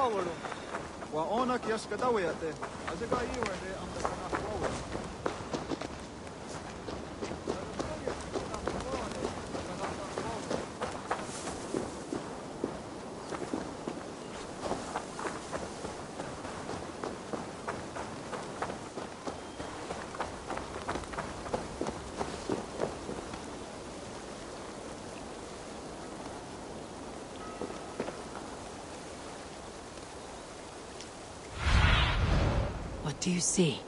Kawalu. Wa ona kiaska dawiyate. Asika iwende amda kana kawalu. What do you see?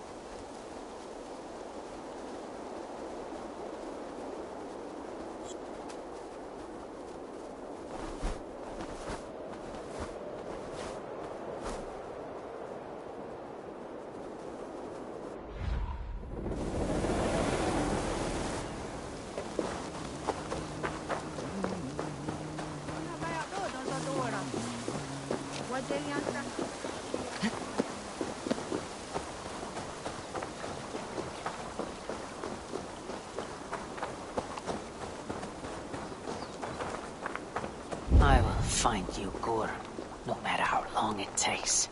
I will find you, Gur, no matter how long it takes.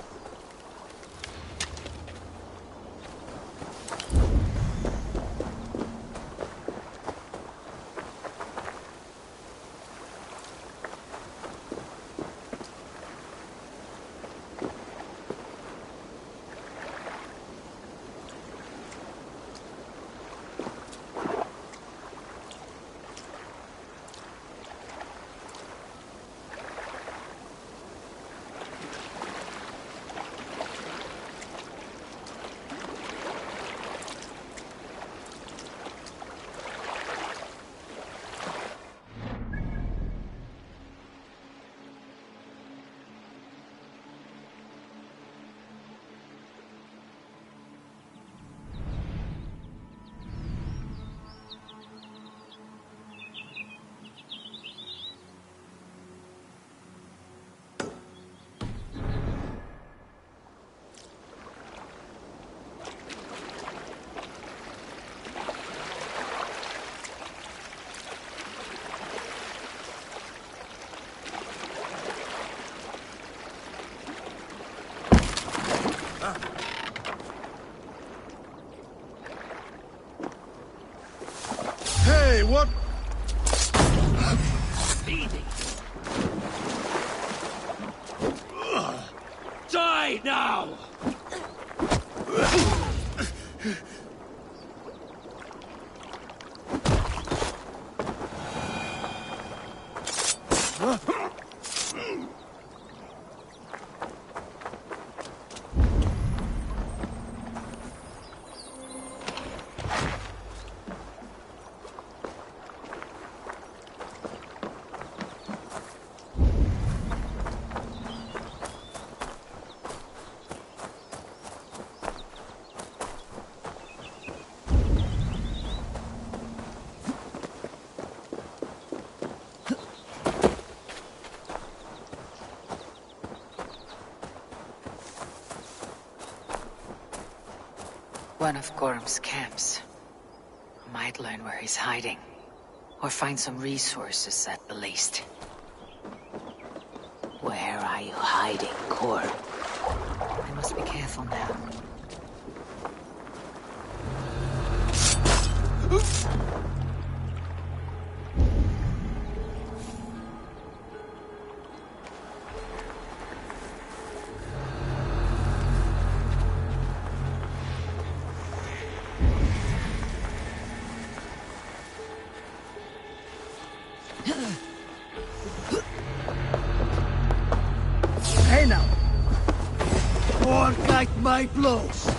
Hey, what? Die now! One of Gorham's camps. I might learn where he's hiding. Or find some resources at the least. Where are you hiding, Gorham? I must be careful now. Hey now! More like my blows!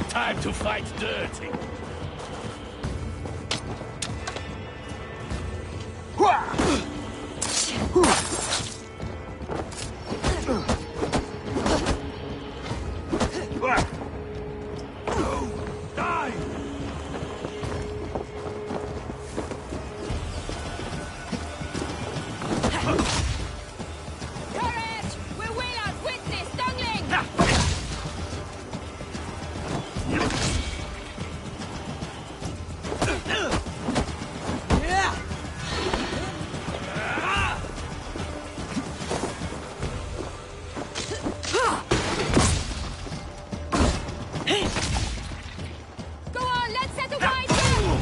Time to fight dirty. Go on, let's set the ride down!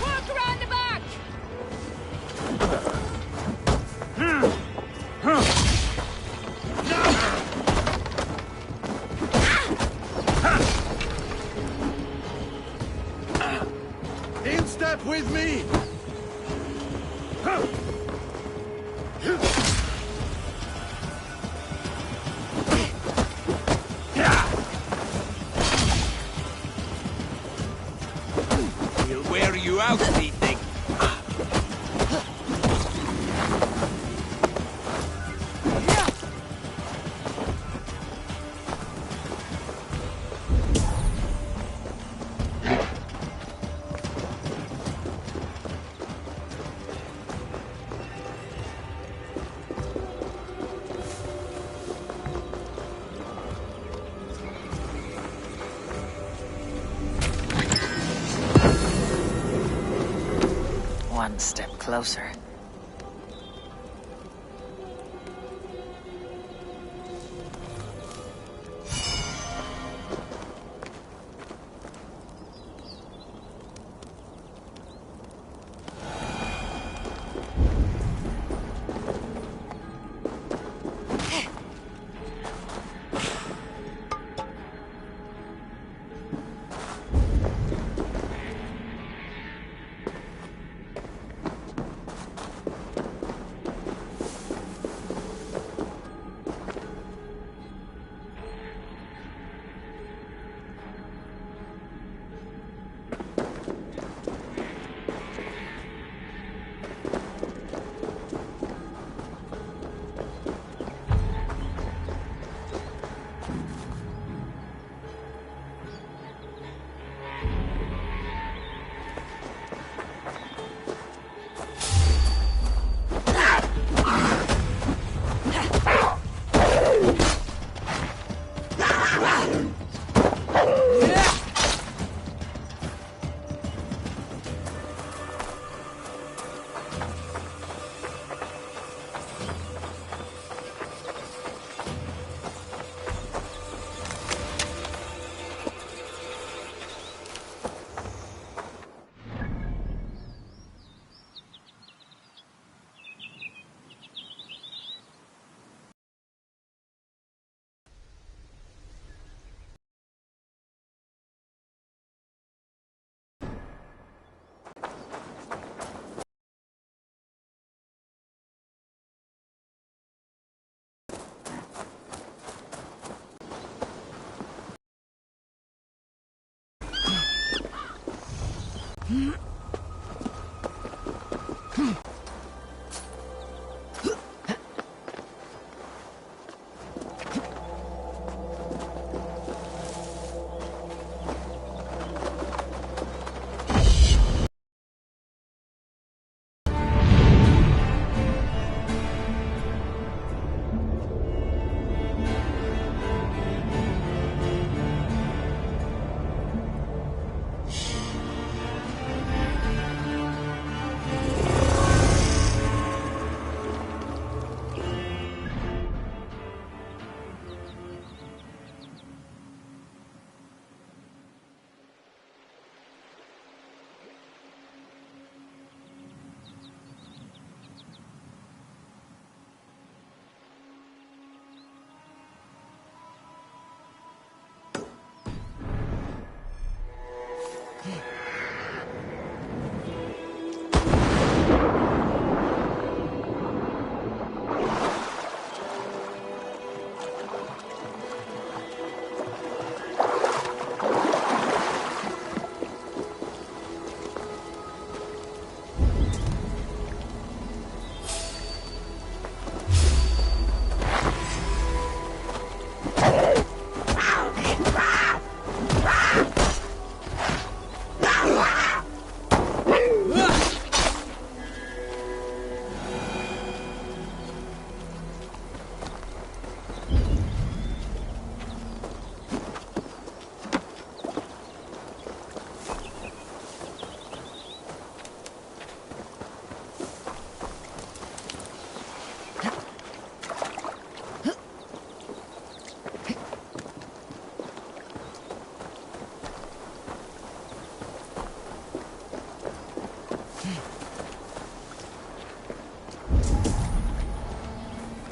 Work around the back! In step with me! We'll wear you out, meeting. One step closer.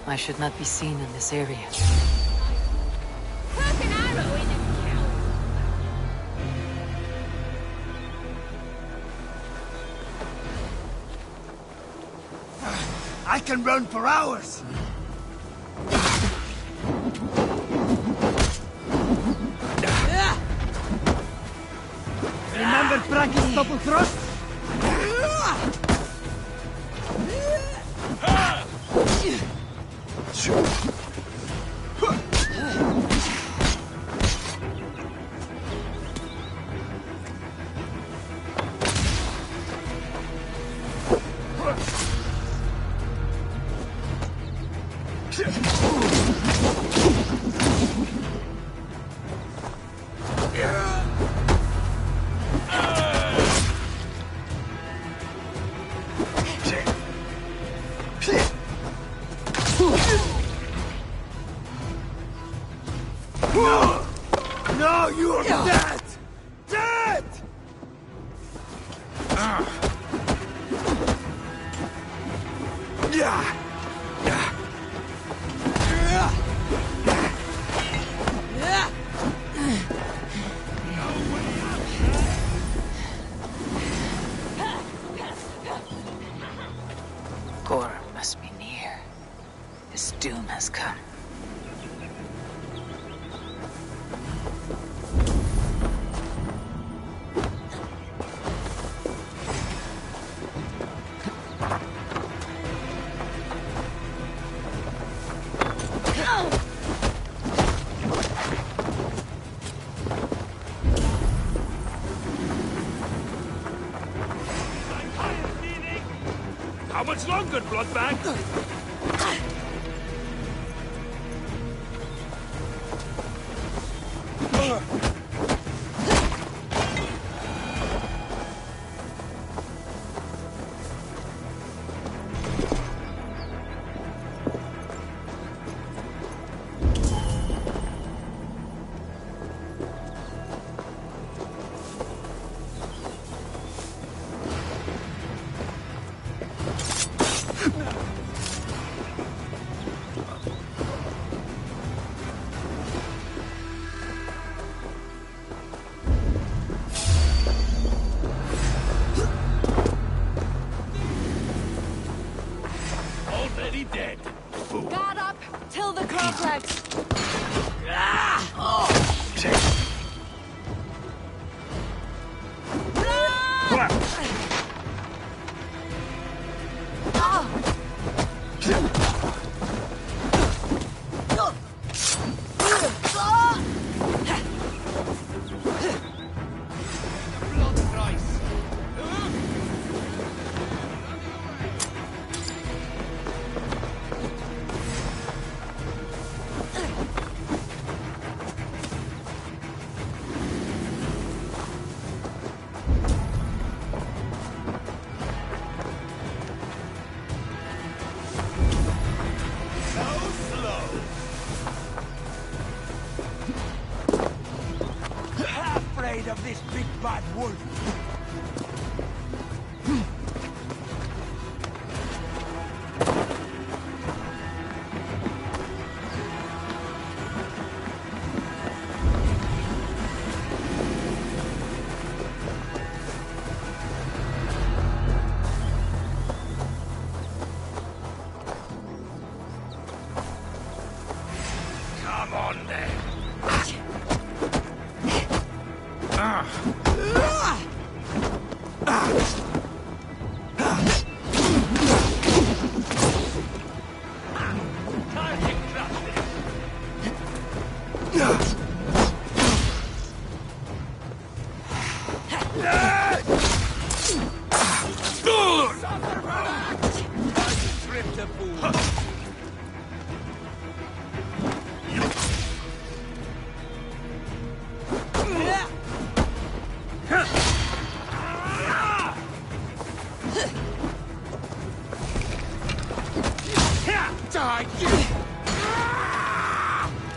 I should not be seen in this area. Crack an arrow in his cow. I can run for hours! Remember Frankie's double thrust? No, you're dead! Dead! Gorham must be near. His doom has come. How much longer, Bloodbag? Already dead. Fool. Guard up till the complex. Afraid of this big bad wolf. Come on then.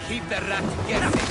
Keep the rat guessing.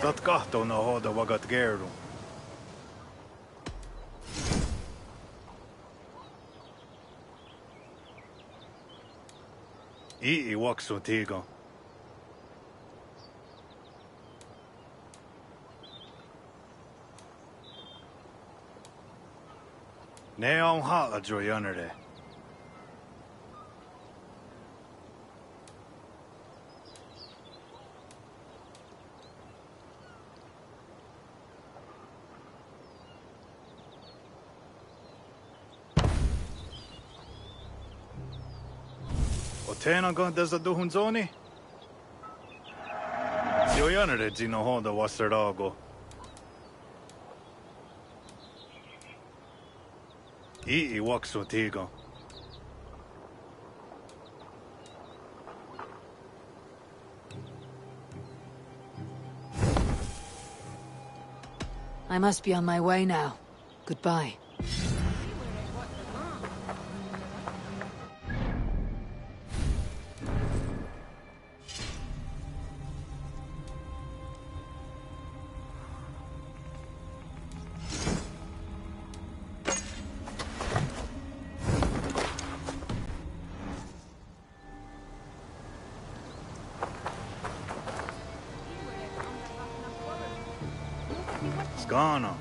Saat kahtoon hoida vagat gerdu. I waksu tiga. Ne on hala joyanere. Tenanko tässä tuhun zoni? Joyanere zino hoida vassarago. I waksu tiga. I must be on my way now. Goodbye. Skana.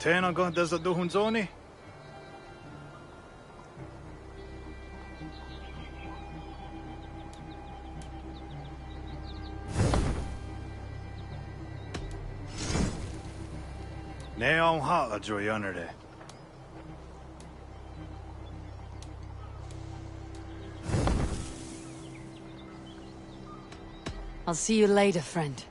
Tenanko tässä tuhun zoni? Ne on hala joyanere. I'll see you later, friend.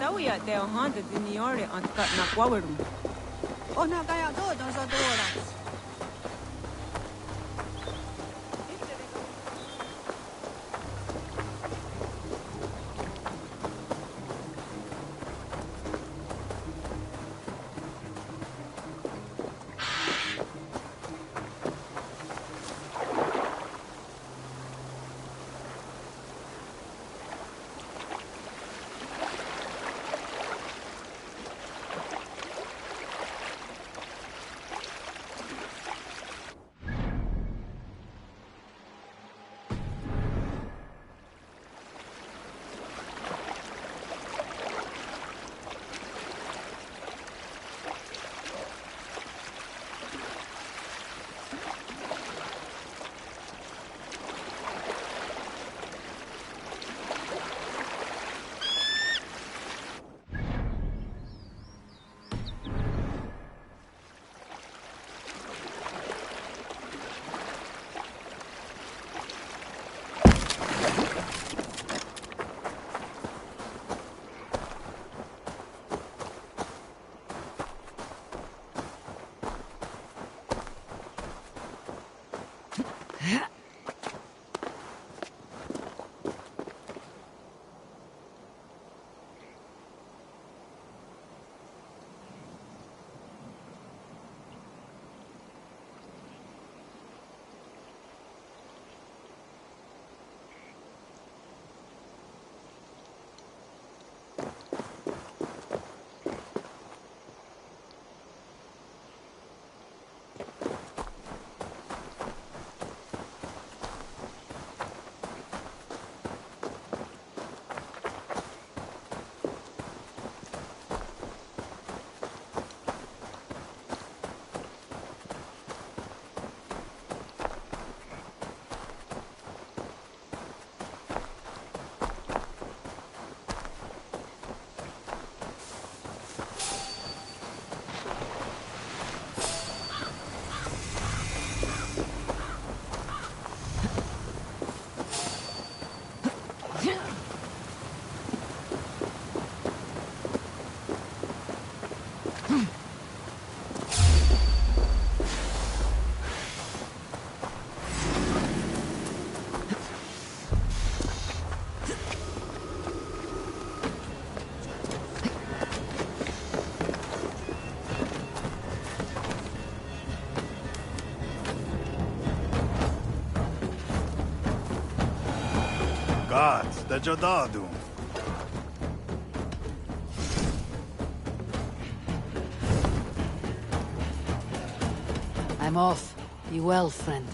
tauja te on haunted in Niori antka na kwaverum. Ona kaya tuoton sa tuoda. Gods, the Jadadu. I'm off. Be well, friend.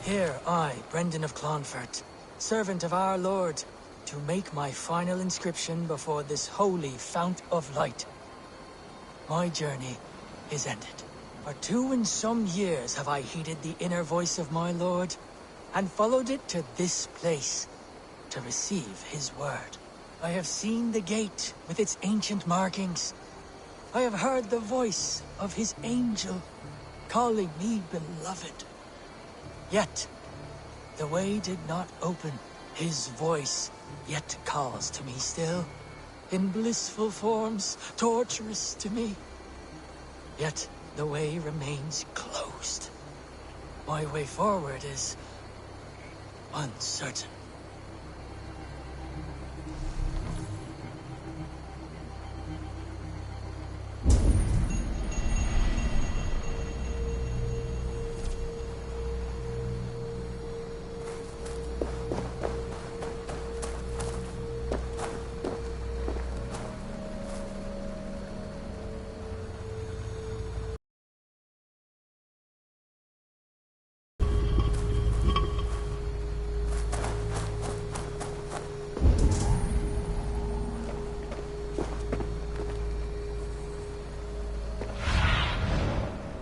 Here I, Brendan of Clonfert, servant of our Lord, to make my final inscription before this holy fount of light. My journey is ended. For 2 and some years have I heeded the inner voice of my Lord, and followed it to this place, to receive his word. I have seen the gate with its ancient markings. I have heard the voice of his angel, calling me beloved. Yet, the way did not open. His voice yet calls to me still, in blissful forms, torturous to me. Yet, the way remains closed. My way forward is uncertain.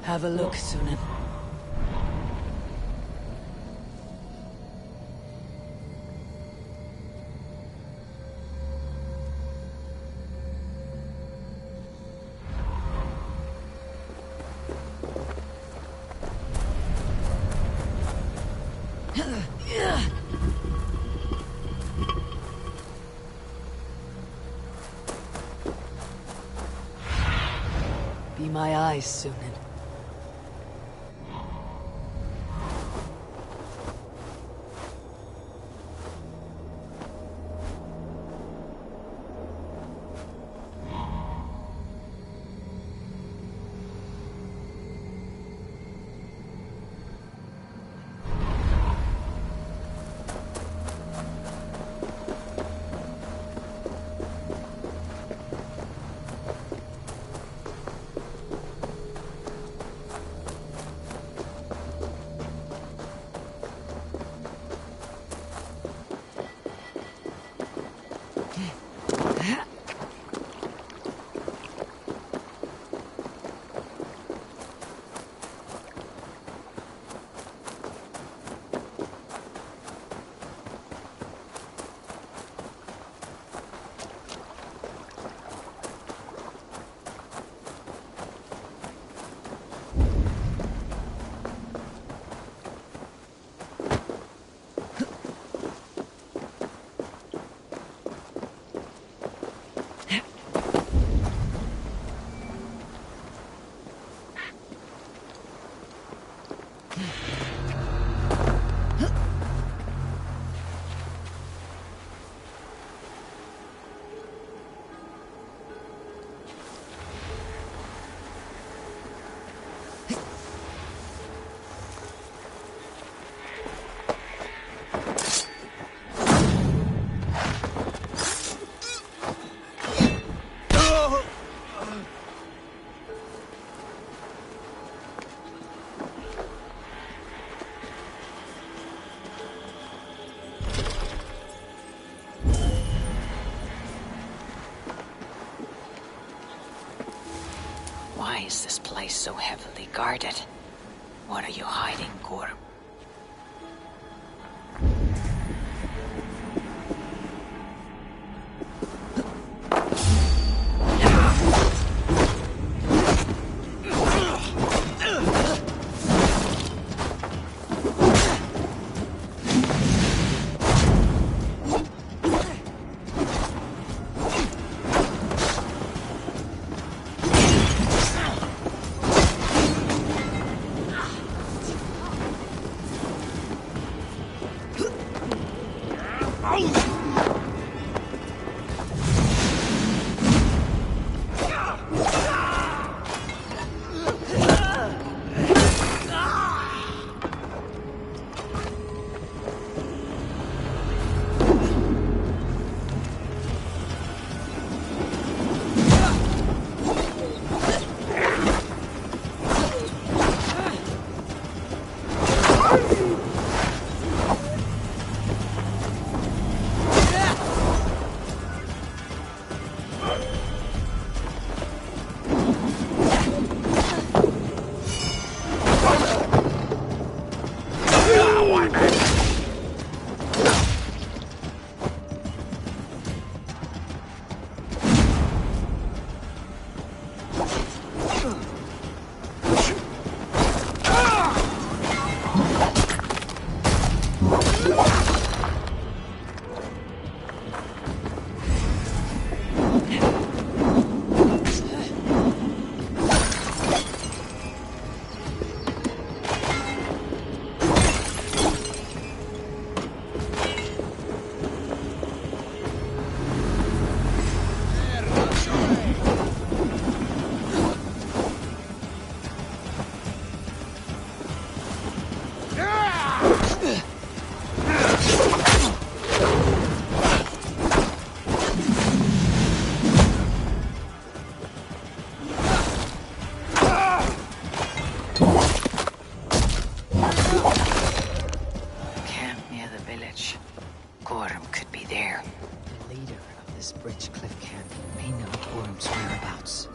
Have a look, Sunan. Be my eyes, Sunan. Why is this place so heavily guarded? What are you hiding, Gorm? this bridge cliff camp may know Gorham's whereabouts.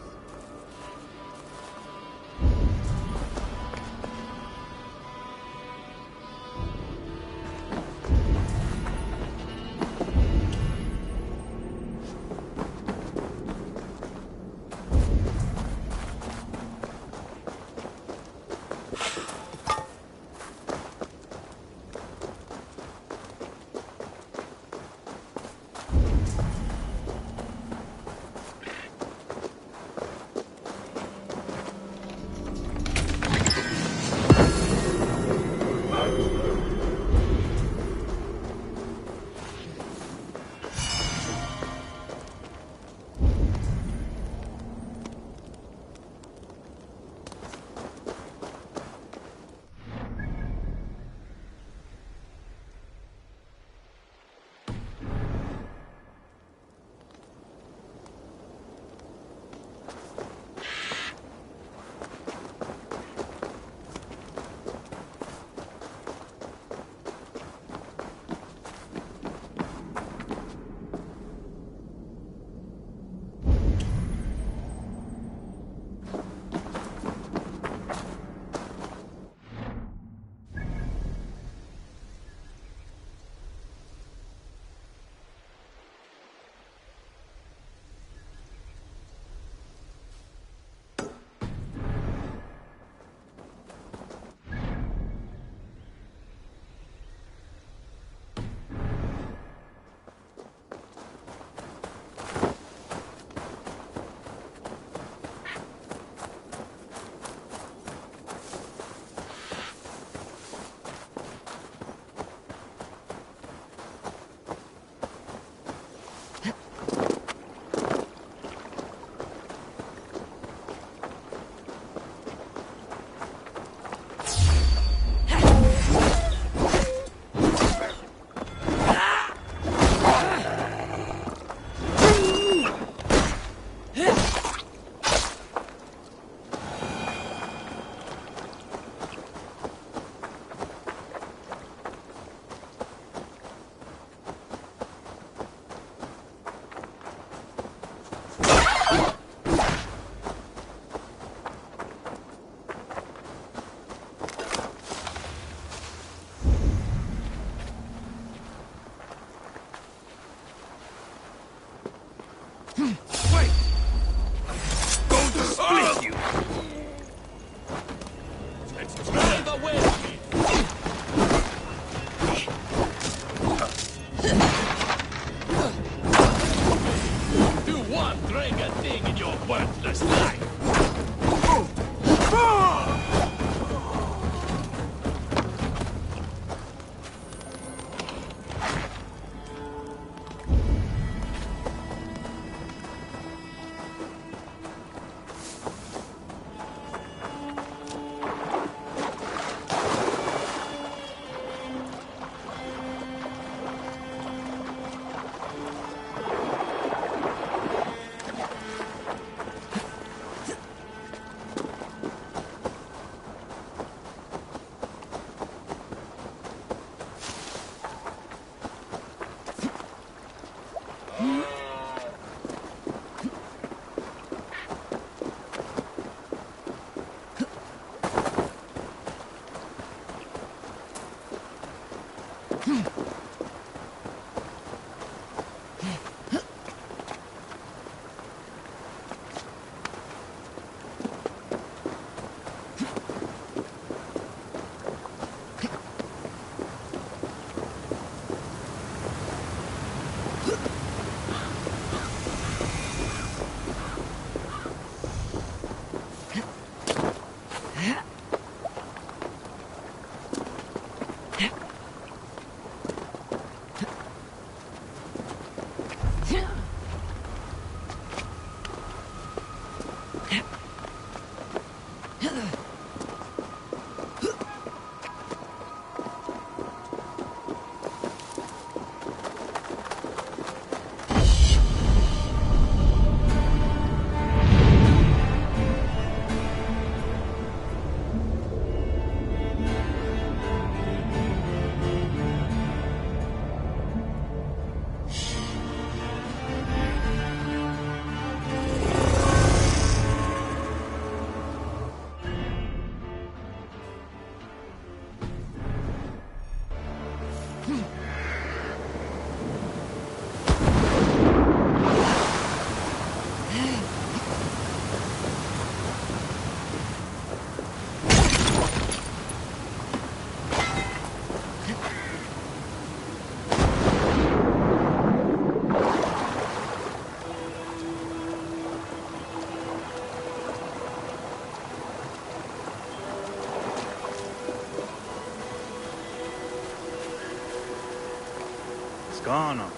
Ghana.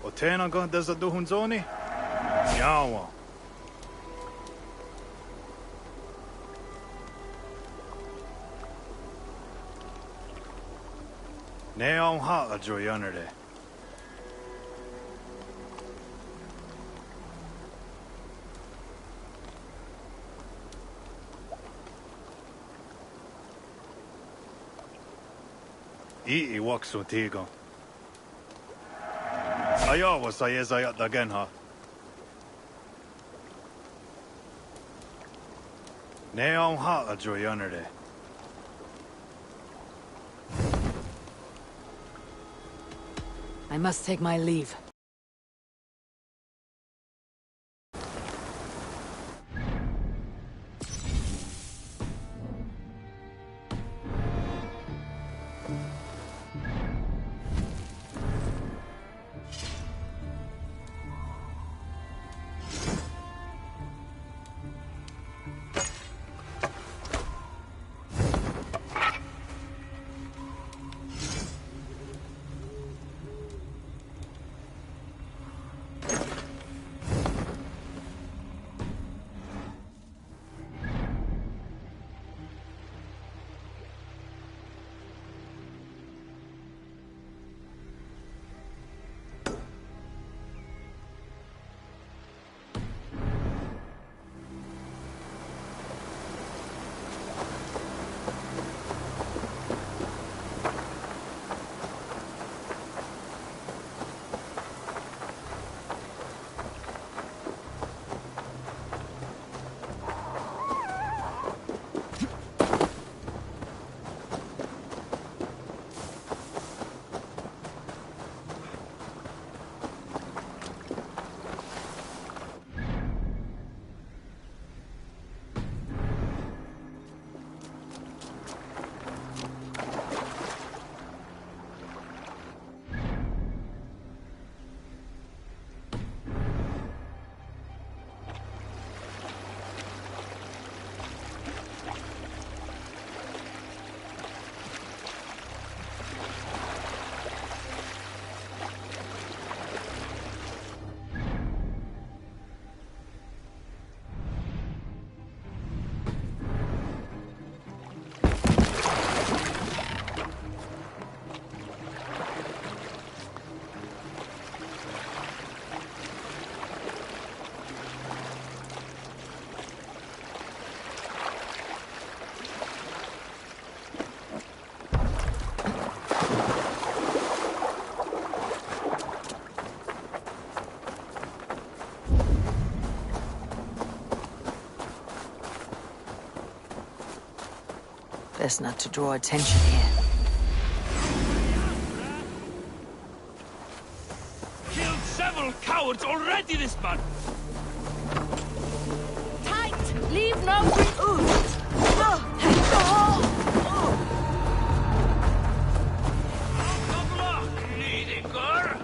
Otena gon desa duhunzoni? Yawa. Ne on ha a joyanerde. I waksu tigo. Ayawa sayezayat again ha. Ne on ha a joyanerde. I must take my leave. Best not to draw attention here. Killed several cowards already this month! Tight! Leave no free ooze! Good luck, leading girl!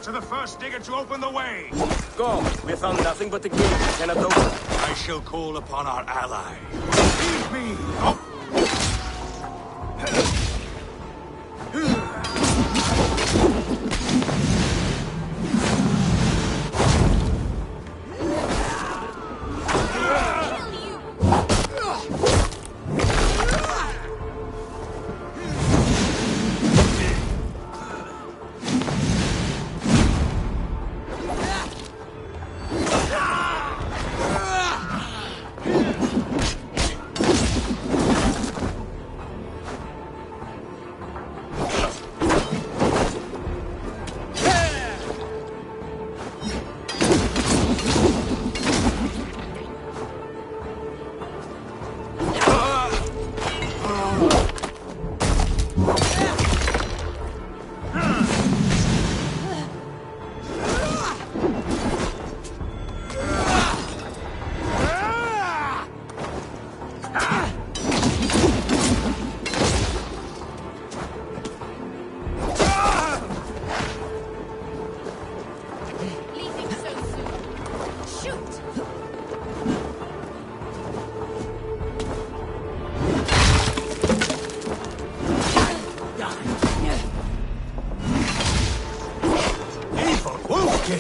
To the first digger to open the way! Go! We have found nothing but the gate. We cannot open. I shall call upon our ally. Leave me! Oh.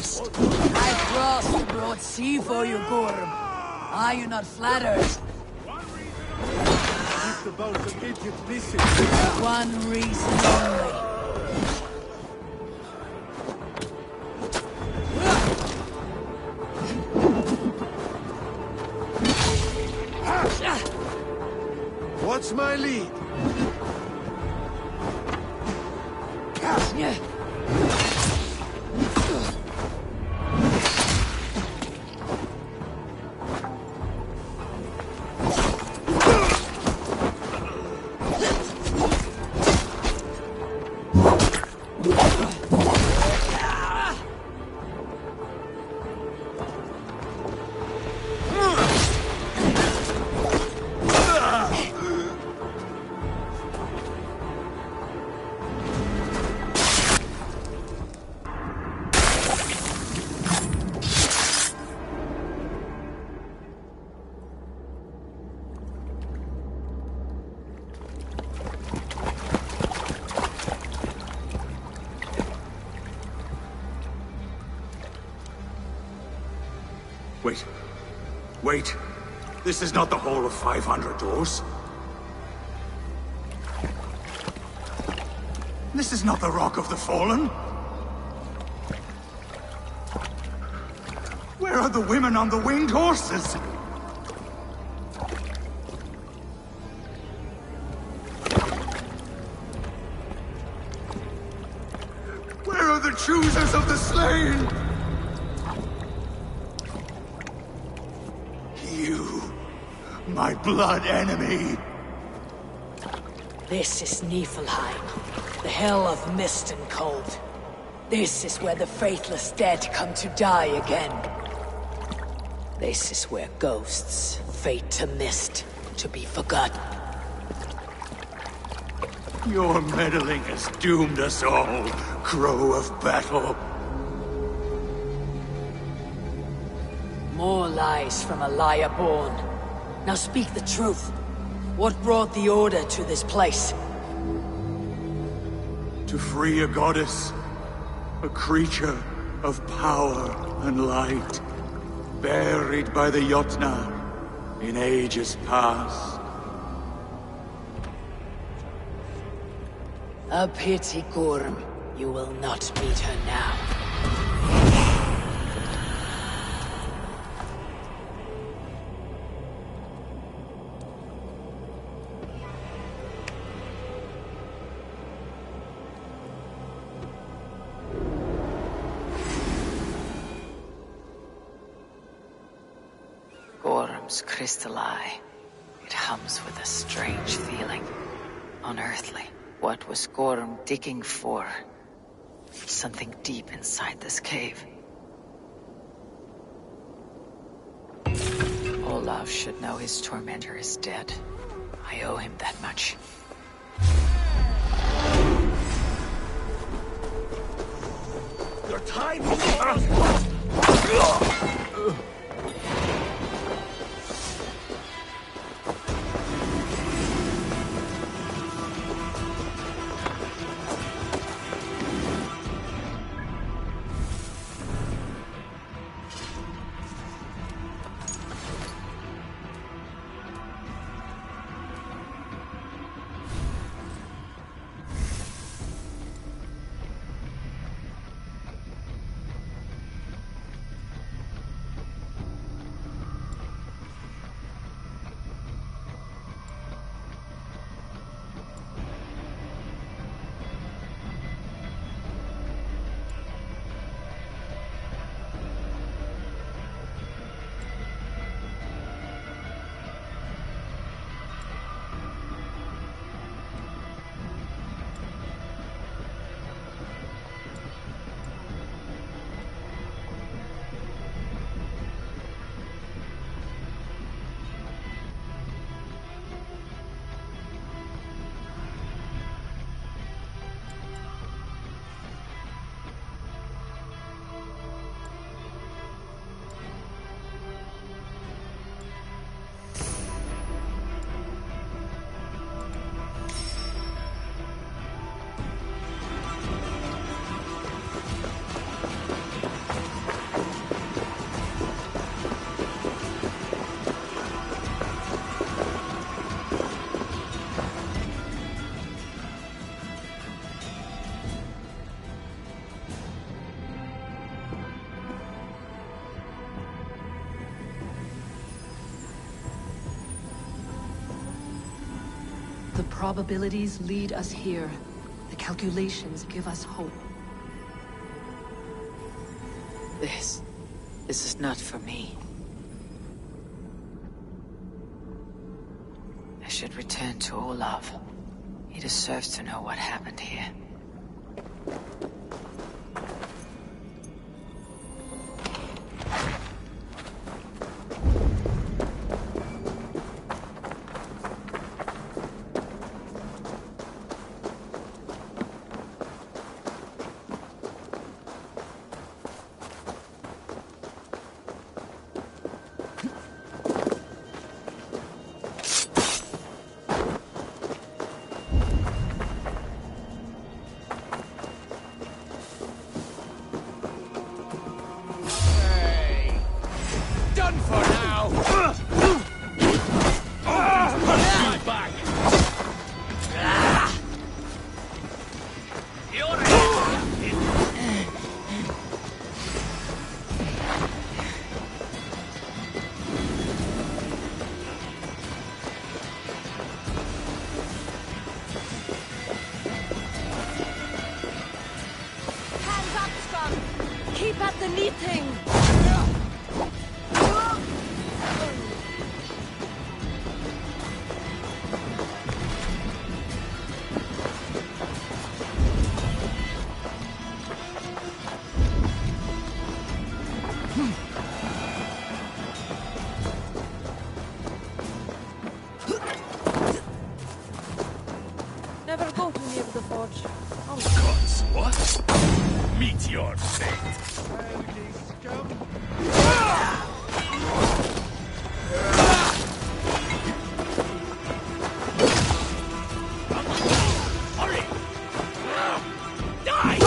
mist. I crossed the broad sea for you, Gorm. Are you not flattered? Keep the boat of Egypt missing. One reason only. What's my lead? Wait. Wait. This is not the Hall of 500 Doors. This is not the Rock of the Fallen. Where are the women on the winged horses? Where are the choosers of the slain? My blood enemy! This is Niflheim, the hell of mist and cold. This is where the faithless dead come to die again. This is where ghosts fade to mist, to be forgotten. Your meddling has doomed us all, crow of battle. More lies from a liar born. Now speak the truth. What brought the Order to this place? To free a goddess, a creature of power and light, buried by the Jotnar in ages past. A pity, Gorm. You will not meet her now. Gorm's crystal eye. It hums with a strange feeling. Unearthly. What was Gorm digging for? Something deep inside this cave. Olaf should know his tormentor is dead. I owe him that much. Your time is almost... probabilities lead us here. The calculations give us hope. This is not for me. I should return to Olaf. He deserves to know what happened here. Keep at the knitting! Never go too near the forge. Gods, what? Meteor fate. Hurry! Die!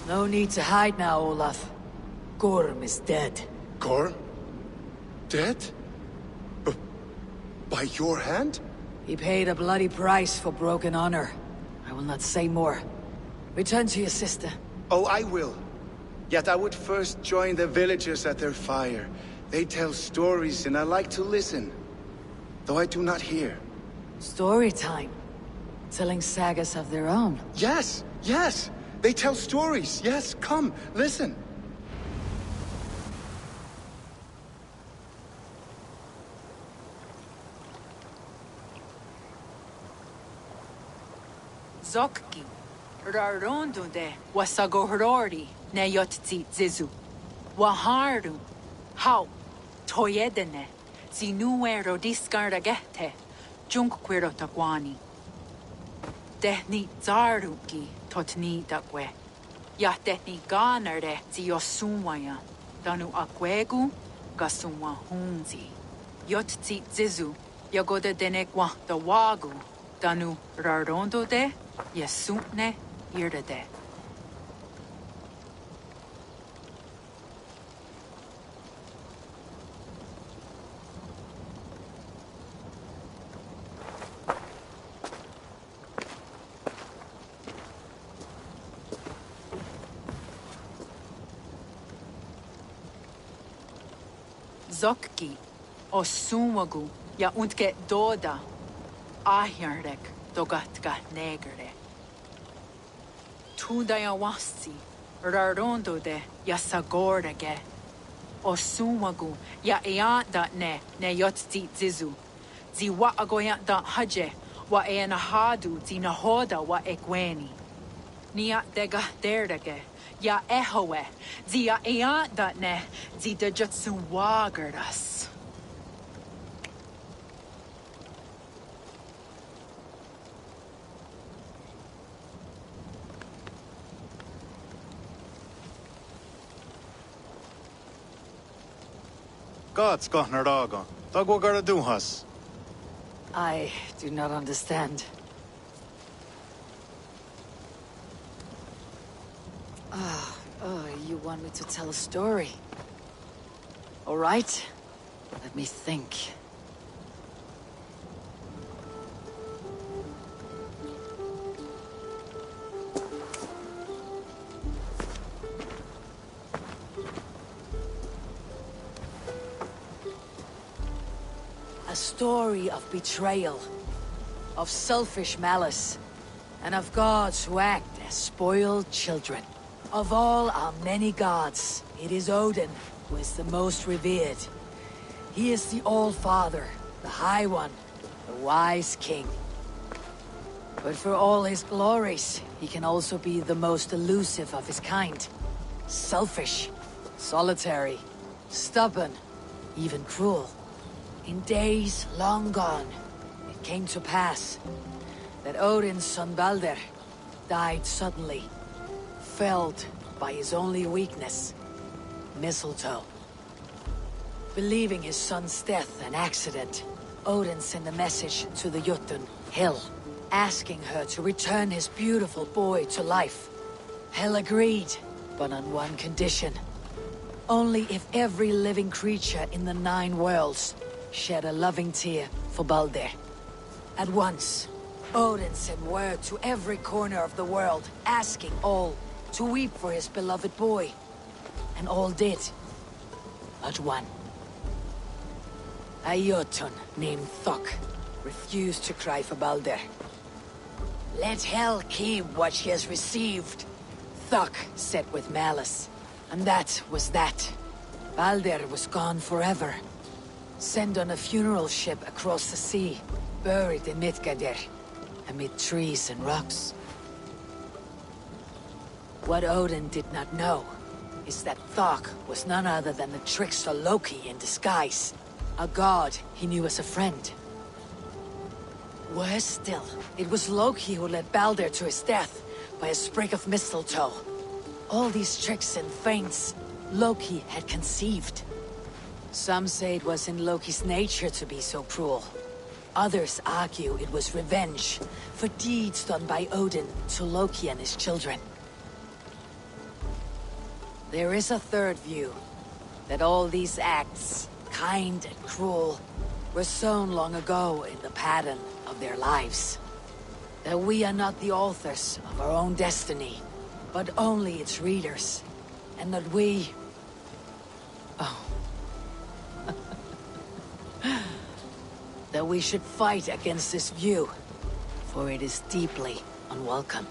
No need to hide now, Olaf. Gorm is dead. Gorm? Dead? By your hand? He paid a bloody price for broken honor. I will not say more. Return to your sister. Oh, I will. Yet I would first join the villagers at their fire. They tell stories and I like to listen. Though I do not hear. Story time. Telling sagas of their own. Yes, yes! They tell stories. Yes, come, listen. Zokki. Rarondunde. Wasagohorori. Neyotzi zizu. Waharu. How. Toyedene. Zinuero discardagete. Junkquero taguani. Dehni zaruki. Totni dakwe. Yahtehni ganerde ziosumwaya. Danu akwegu. Gasumwa hunzi. Yotzi zizu. Yagoda denekwa the wagu. Danu rarondo de. Yasune irda de. Zokki, o sumagu, ja untke doda, ahjarrek dogatka negere. Tuda ja wasti, rarondo de ja sagordege, o sumagu, ja eanda ne yotzi zizu, zi wa agoya da haje, wa hadu zi nahoda wa ekweni. Nia dega derdege, ja ehoe, zi ja eanda ne, zi de jutsu wagerdas. Gods gotnar daga. Dag what gotta do has. I do not understand. You want me to tell a story? All right. Let me think. A story of betrayal, of selfish malice, and of gods who act as spoiled children. Of all our many gods, it is Odin who is the most revered. He is the All-Father, the High One, the Wise King. But for all his glories, he can also be the most elusive of his kind. Selfish, solitary, stubborn, even cruel. In days long gone, it came to pass that Odin's son Balder died suddenly, felled by his only weakness, mistletoe. Believing his son's death an accident, Odin sent a message to the Jotun, Hel, asking her to return his beautiful boy to life. Hel agreed, but on one condition. Only if every living creature in the 9 worlds shed a loving tear for Balder. At once, Odin sent word to every corner of the world, asking all to weep for his beloved boy. And all did, but one. A Jotun named Thok refused to cry for Balder. Let Hel keep what she has received, Thok said with malice. And that was that. Balder was gone forever. Sent on a funeral ship across the sea, buried in Midgardr, amid trees and rocks. What Odin did not know is that Thok was none other than the trickster Loki in disguise, a god he knew as a friend. Worse still, it was Loki who led Balder to his death by a sprig of mistletoe. All these tricks and feints Loki had conceived. Some say it was in Loki's nature to be so cruel. Others argue it was revenge for deeds done by Odin to Loki and his children. There is a third view, that all these acts, kind and cruel, were sown long ago in the pattern of their lives. That we are not the authors of our own destiny, but only its readers. And that we... that we should fight against this view, for it is deeply unwelcome.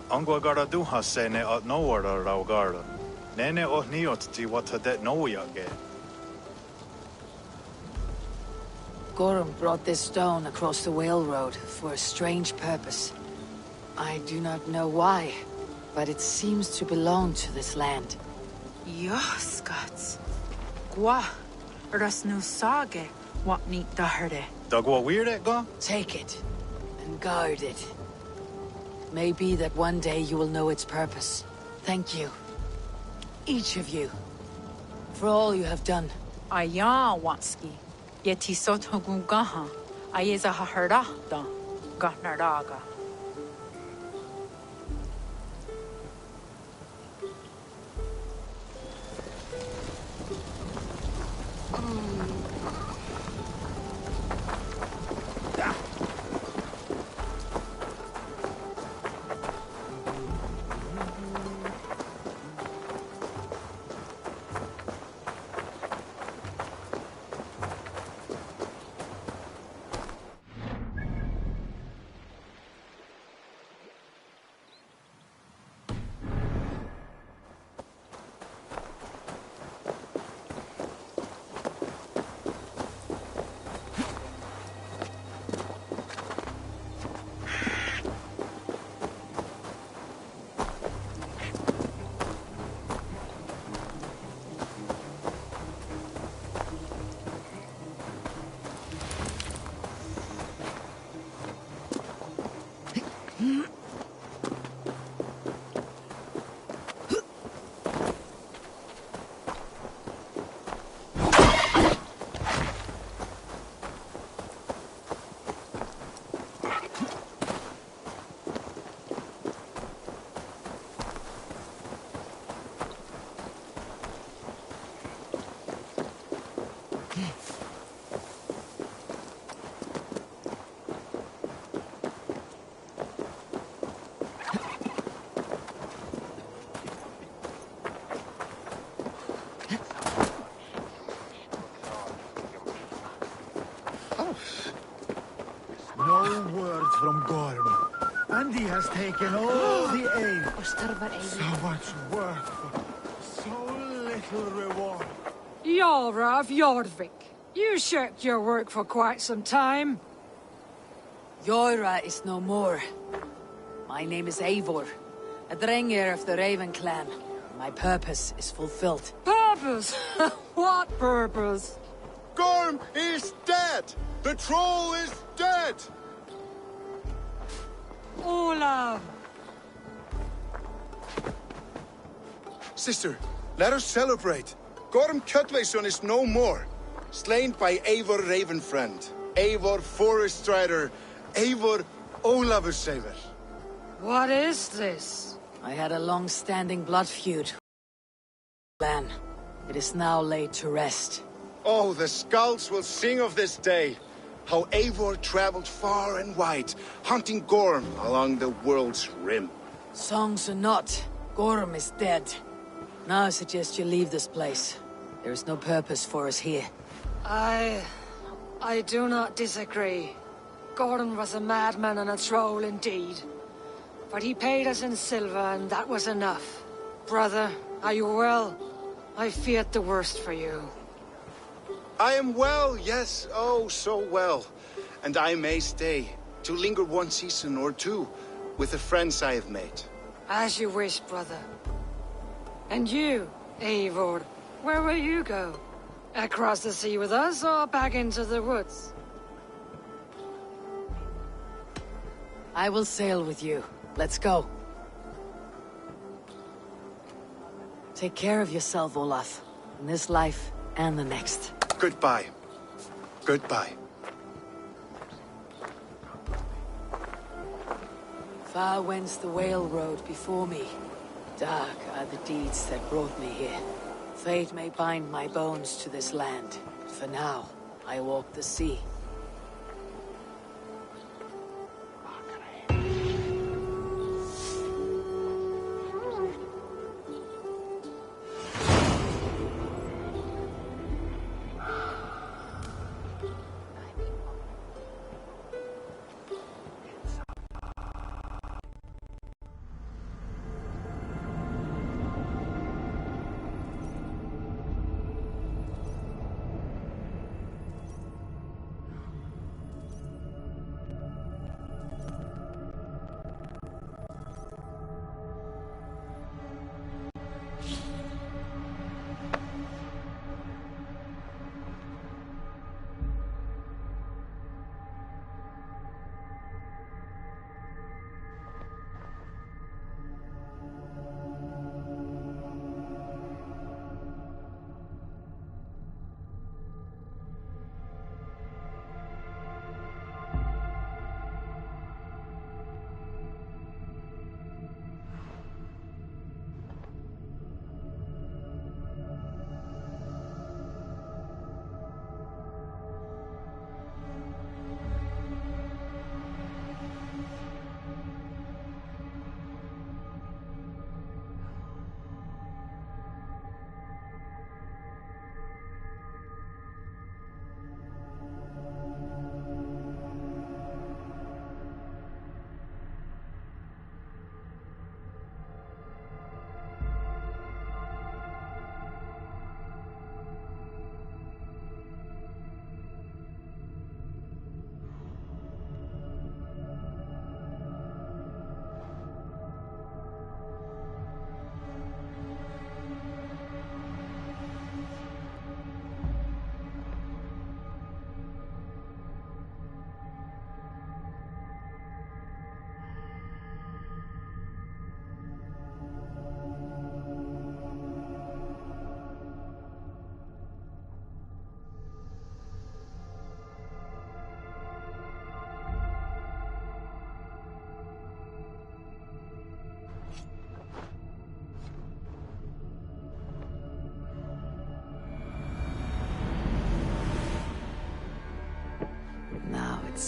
Angwa gotta do has say ne at no order raugarda. Nene och niot ti what det no yage. Gorm brought this stone across the Whale Road for a strange purpose. I do not know why, but it seems to belong to this land. Yoskats. Gwa. Rasnu sage. What neat daherde. Dag what weird it go? Take it and guard it. Maybe that one day you will know its purpose. Thank you, each of you, for all you have done. Aya Wanski. Yeti Sotogun Gaha. Ayeza Haherda. Gahnardaga. No word from Gorm. And he has taken all the aid. So much work for so little reward. Yara of Jorvik. You shirked your work for quite some time. Yoira is no more. My name is Eivor, a Drengir of the Raven clan. My purpose is fulfilled. Purpose? What purpose? Gorm is dead! The troll is dead! Olav! Sister, let us celebrate. Gorm Kjötveson is no more. Slain by Eivor Ravenfriend, Eivor Forest Strider, Eivor Olavursaver. What is this? I had a long-standing blood feud. Clan. It is now laid to rest. Oh, the skulls will sing of this day. How Eivor traveled far and wide, hunting Gorm along the world's rim. Songs or not, Gorm is dead. Now I suggest you leave this place. There is no purpose for us here. I do not disagree. Gordon was a madman and a troll indeed. But he paid us in silver, and that was enough. Brother, are you well? I feared the worst for you. I am well, yes, oh, so well. And I may stay, to linger one season or two, with the friends I have made. As you wish, brother. And you, Eivor, where will you go? Across the sea with us, or back into the woods? I will sail with you. Let's go. Take care of yourself, Olaf. In this life and the next. Goodbye. Goodbye. Far wends the whale road before me. Dark are the deeds that brought me here. Fate may bind my bones to this land. But for now, I walk the sea.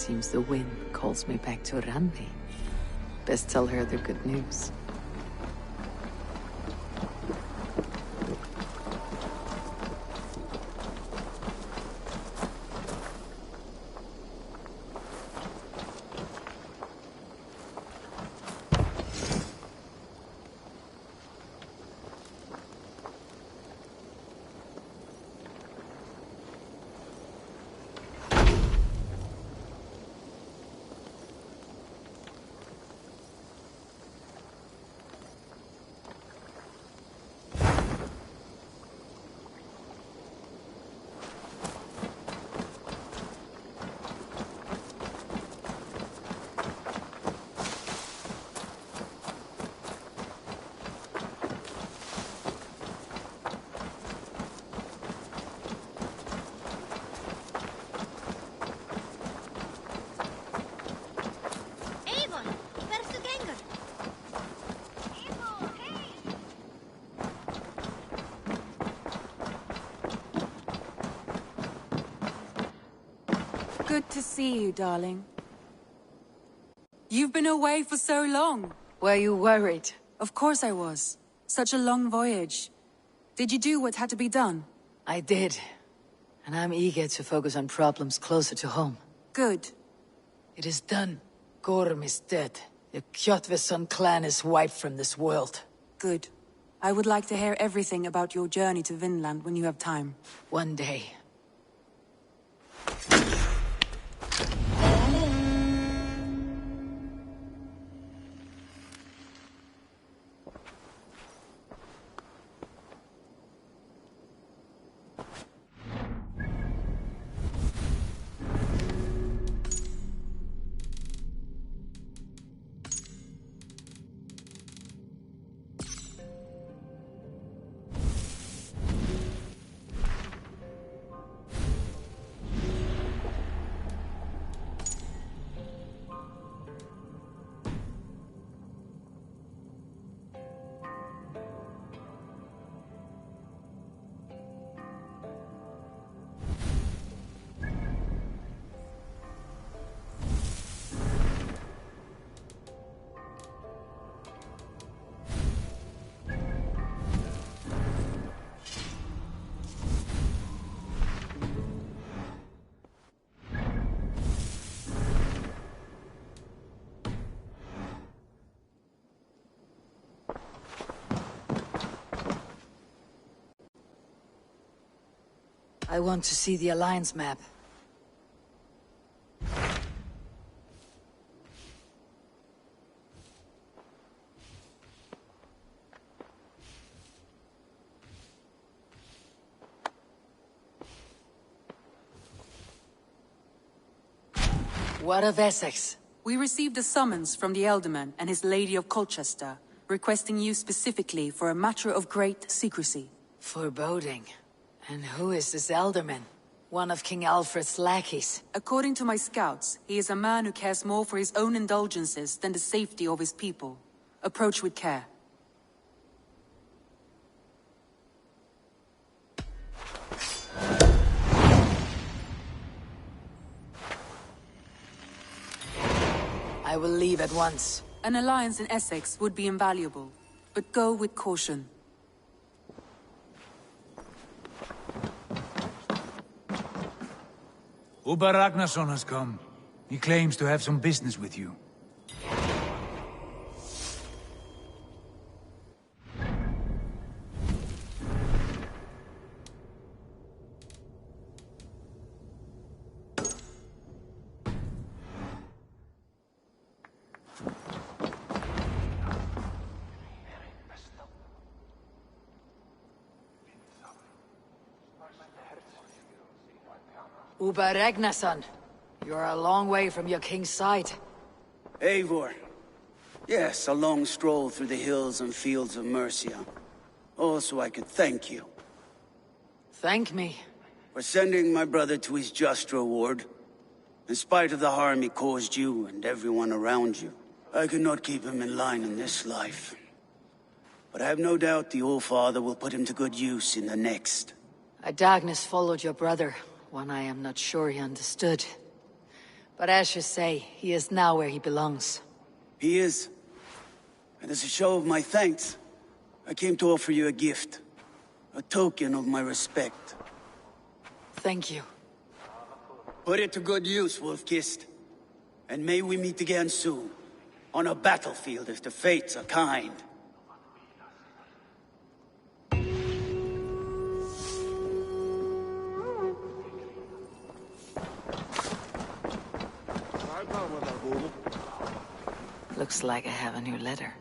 Seems the wind calls me back to Randi. Best tell her the good news. Good to see you, darling. You've been away for so long. Were you worried? Of course I was. Such a long voyage. Did you do what had to be done? I did. And I'm eager to focus on problems closer to home. Good. It is done. Gorm is dead. The Kjotveson clan is wiped from this world. Good. I would like to hear everything about your journey to Vinland when you have time. One day. I want to see the Alliance map. What of Essex? We received a summons from the Elderman and his Lady of Colchester, requesting you specifically for a matter of great secrecy. Foreboding. And who is this Elderman? One of King Alfred's lackeys. According to my scouts, he is a man who cares more for his own indulgences than the safety of his people. Approach with care. I will leave at once. An alliance in Essex would be invaluable, but go with caution. Uber Ragnarsson has come. He claims to have some business with you. Uber Ragnarsson, you're a long way from your king's side. Eivor. Yes, a long stroll through the hills and fields of Mercia. Also, I could thank you. Thank me? For sending my brother to his just reward. In spite of the harm he caused you and everyone around you, I could not keep him in line in this life. But I have no doubt the All-Father will put him to good use in the next. A darkness followed your brother, one I am not sure he understood. But as you say, he is now where he belongs. He is. And as a show of my thanks, I came to offer you a gift. A token of my respect. Thank you. Put it to good use, Wolf-Kissed. And may we meet again soon. On a battlefield if the fates are kind. Looks like I have a new letter.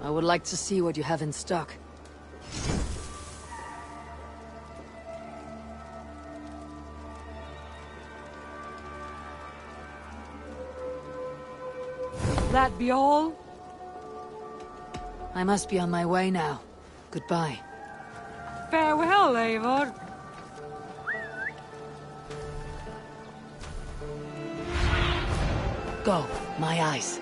I would like to see what you have in stock. That be all? I must be on my way now. Goodbye. Farewell, Eivor. Go, my eyes.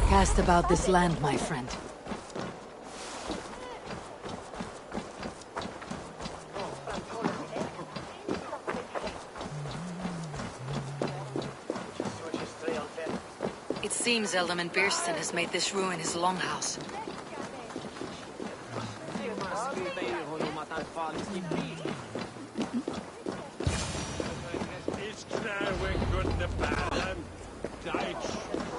Cast about this land, my friend. It seems Ealdorman Bierston has made this ruin his longhouse.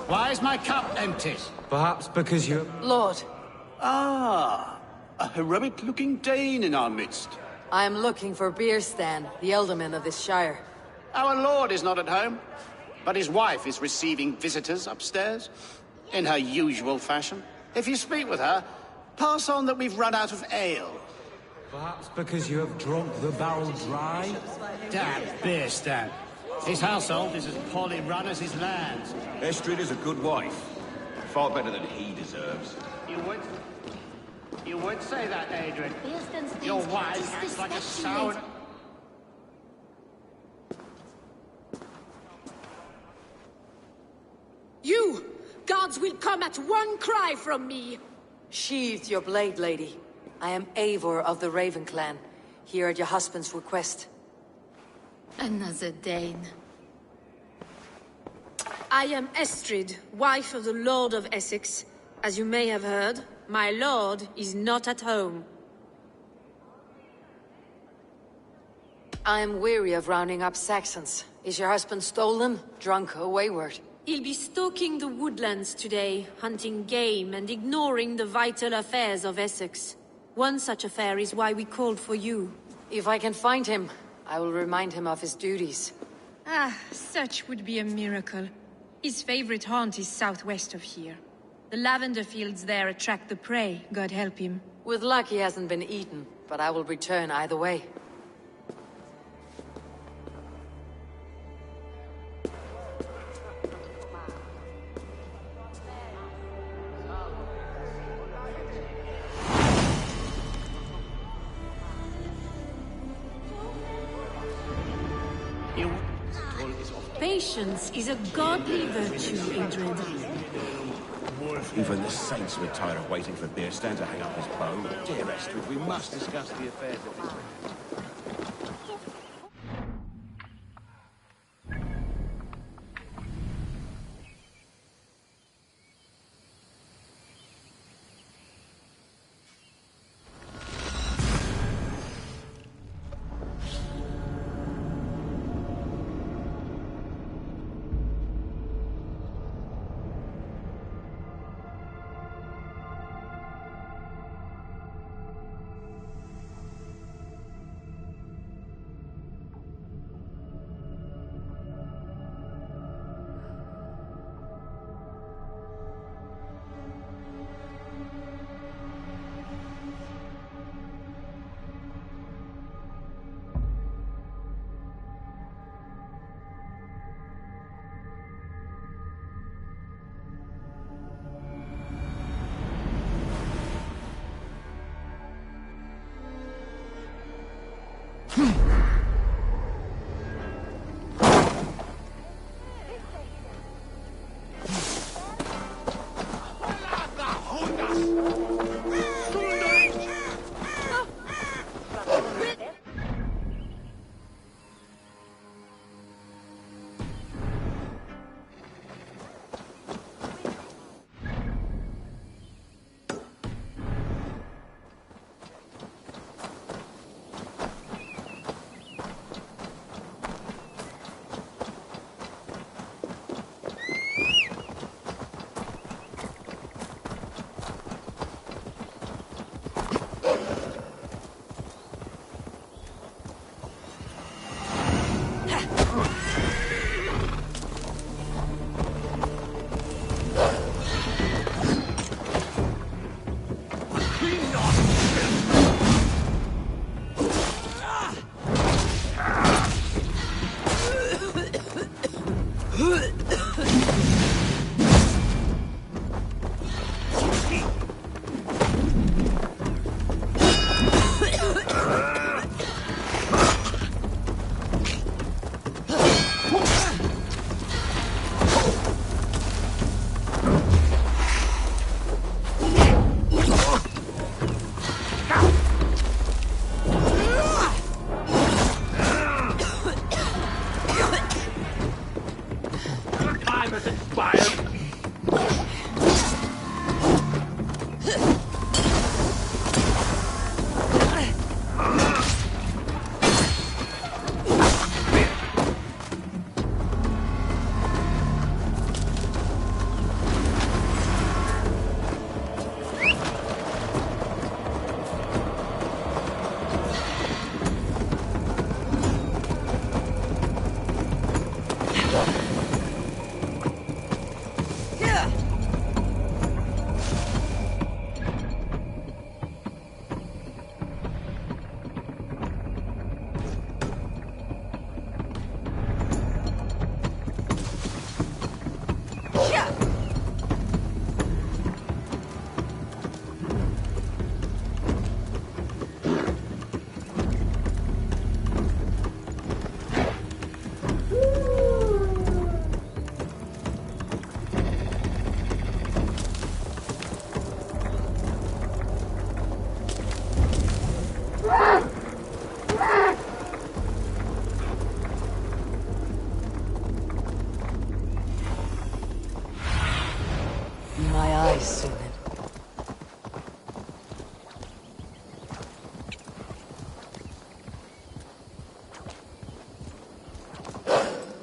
Why is my cup empty? Perhaps because you... Lord. Ah, a heroic-looking Dane in our midst. I am looking for Bierstan, the Ealdorman of this shire. Our lord is not at home, but his wife is receiving visitors upstairs, in her usual fashion. If you speak with her, pass on that we've run out of ale. Perhaps because you have drunk the barrel dry? Damn Bierstan. His household is as poorly run as his lands. Estrid is a good wife. Far better than he deserves. You would say that, Adrian. Your wife acts like a sour... You! Gods will come at one cry from me! Sheathe your blade, lady. I am Eivor of the Raven clan, here at your husband's request. Another Dane. I am Estrid, wife of the Lord of Essex. As you may have heard, my lord is not at home. I am weary of rounding up Saxons. Is your husband stolen, drunk, or wayward? He'll be stalking the woodlands today, hunting game and ignoring the vital affairs of Essex. One such affair is why we called for you. If I can find him, I will remind him of his duties. Ah, such would be a miracle. His favorite haunt is southwest of here. The lavender fields there attract the prey, God help him. With luck he hasn't been eaten, but I will return either way. Patience is a godly virtue, Adrian. Even the saints were tired of waiting for Bierstan to hang up his bow. Dear Estrid, we must discuss the affairs of this... Be my eyes, Sunan.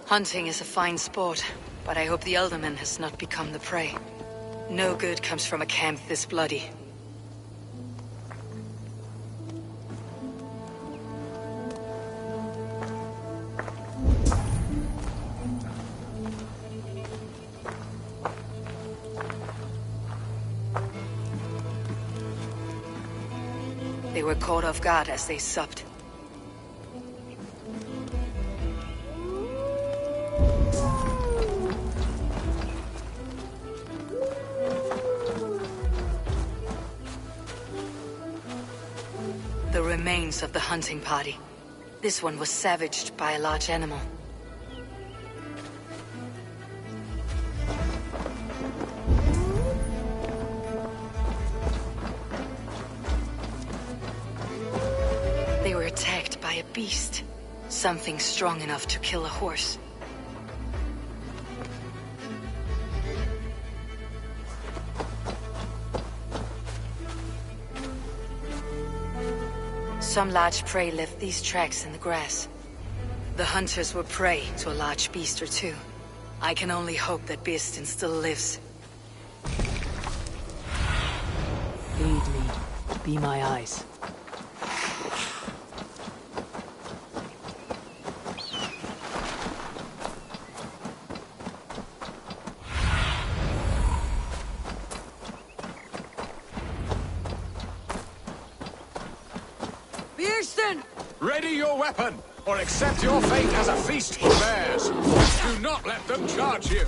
Hunting is a fine sport, but I hope the Elderman has not become the prey. No good comes from a camp this bloody. They were caught off guard as they supped. The remains of the hunting party. This one was savaged by a large animal. They were attacked by a beast. Something strong enough to kill a horse. Some large prey left these tracks in the grass. The hunters were prey to a large beast or two. I can only hope that Beastin still lives. Lead me. Be my eyes. Ready your weapon, or accept your fate as a feast for bears. Do not let them charge you.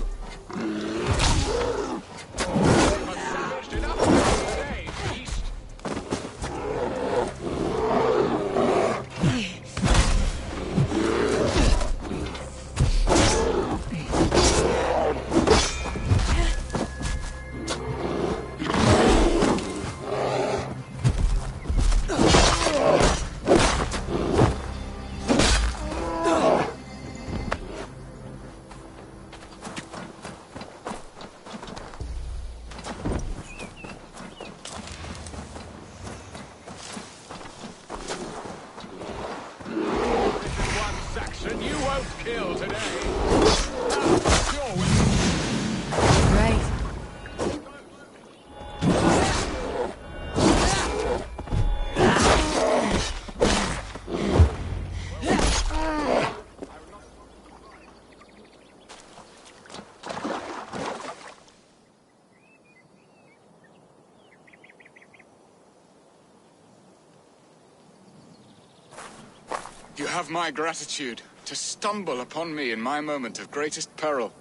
You have my gratitude to stumble upon me in my moment of greatest peril.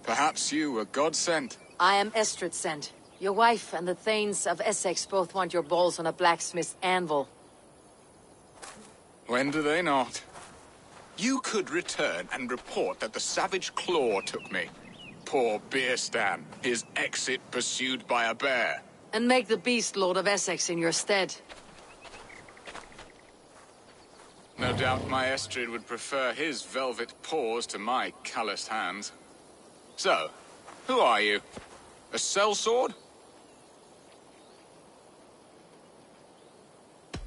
Perhaps you were God-sent. I am Estrid sent. Your wife and the Thanes of Essex both want your balls on a blacksmith's anvil. When do they not? You could return and report that the savage Claw took me. Poor Beerstan, his exit pursued by a bear. And make the beast Lord of Essex in your stead. No doubt my Estrid would prefer his velvet paws to my calloused hands. So, who are you? A sellsword?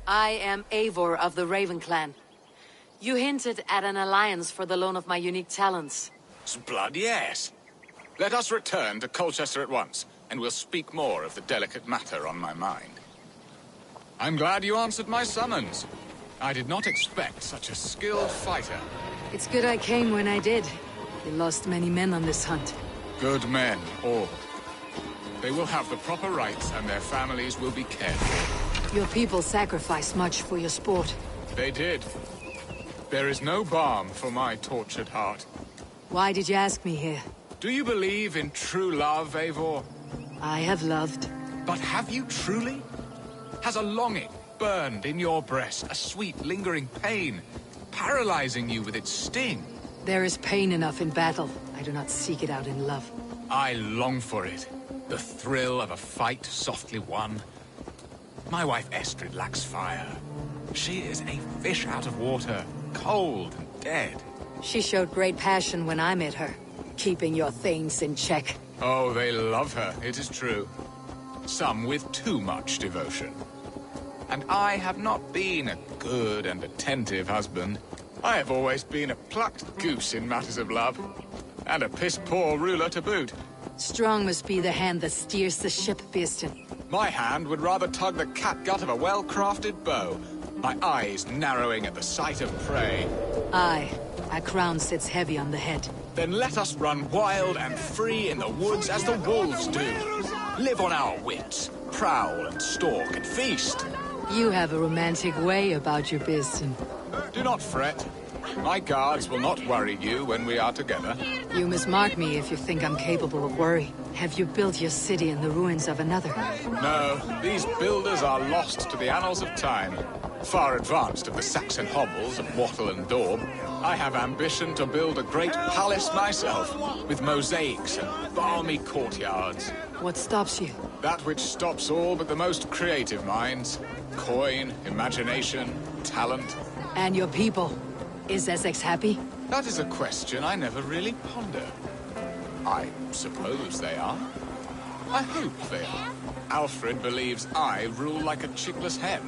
I am Eivor of the Raven Clan. You hinted at an alliance for the loan of my unique talents. Blood, yes. Let us return to Colchester at once, and we'll speak more of the delicate matter on my mind. I'm glad you answered my summons. I did not expect such a skilled fighter. It's good I came when I did. We lost many men on this hunt. Good men, all. They will have the proper rights, and their families will be cared for. Your people sacrificed much for your sport. They did. There is no balm for my tortured heart. Why did you ask me here? Do you believe in true love, Eivor? I have loved. But have you truly? Has a longing burned in your breast, a sweet, lingering pain, paralyzing you with its sting? There is pain enough in battle. I do not seek it out in love. I long for it. The thrill of a fight softly won. My wife Estrid lacks fire. She is a fish out of water, cold and dead. She showed great passion when I met her, keeping your Thanes in check. Oh, they love her, it is true. Some with too much devotion. And I have not been a good and attentive husband. I have always been a plucked goose in matters of love. And a piss-poor ruler to boot. Strong must be the hand that steers the ship, Beeston. My hand would rather tug the catgut of a well-crafted bow. My eyes narrowing at the sight of prey. Aye, a crown sits heavy on the head. Then let us run wild and free in the woods as the wolves do. Live on our wits, prowl and stalk and feast. You have a romantic way about you, Beeston. Do not fret. My guards will not worry you when we are together. You must mark me if you think I'm capable of worry. Have you built your city in the ruins of another? No, these builders are lost to the annals of time. Far advanced of the Saxon hovels of Wattle and Daub, I have ambition to build a great palace myself, with mosaics and balmy courtyards. What stops you? That which stops all but the most creative minds. Coin, imagination, talent. And your people? Is Essex happy? That is a question I never really ponder. I suppose they are. I hope they are. Alfred believes I rule like a chickless hen,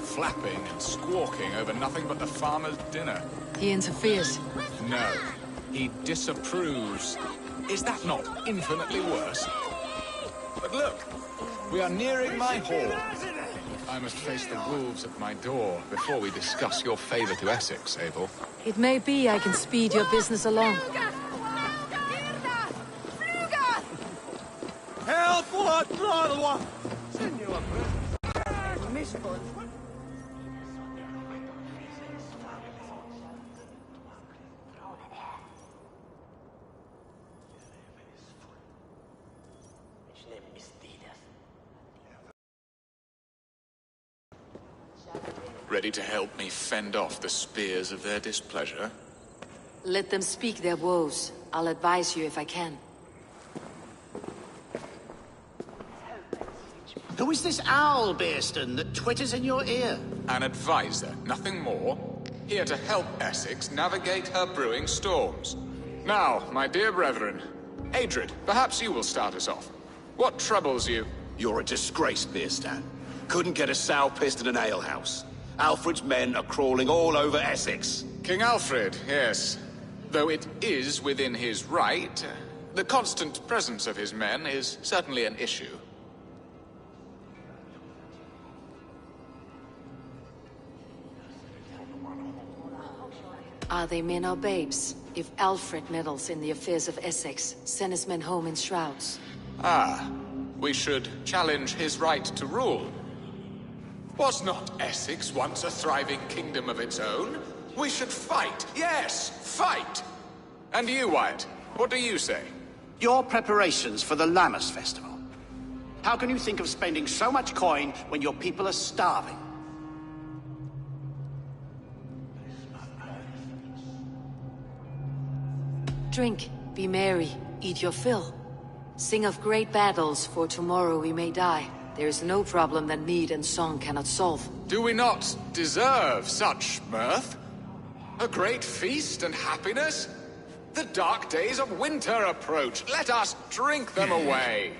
flapping and squawking over nothing but the farmer's dinner. He interferes? No, he disapproves. Is that not infinitely worse? But look, we are nearing my hall. I must face the wolves at my door before we discuss your favor to Essex, Abel. It may be I can speed your business along. Help! What? Ready to help me fend off the spears of their displeasure? Let them speak their woes. I'll advise you if I can. Who is this owl, Beeston, that twitters in your ear? An advisor, nothing more. Here to help Essex navigate her brewing storms. Now, my dear brethren, Adrid, perhaps you will start us off. What troubles you? You're a disgrace, Beerstan. Couldn't get a sow pissed in an alehouse. Alfred's men are crawling all over Essex. King Alfred, yes. Though it is within his right, the constant presence of his men is certainly an issue. Are they men or babes? If Alfred meddles in the affairs of Essex, send his men home in shrouds. Ah, we should challenge his right to rule. Was not Essex once a thriving kingdom of its own? We should fight, yes, fight! And you, Wyatt, what do you say? Your preparations for the Lammas Festival. How can you think of spending so much coin when your people are starving? Drink, be merry, eat your fill. Sing of great battles, for tomorrow we may die. There is no problem that mead and song cannot solve. Do we not deserve such mirth? A great feast and happiness? The dark days of winter approach. Let us drink them away.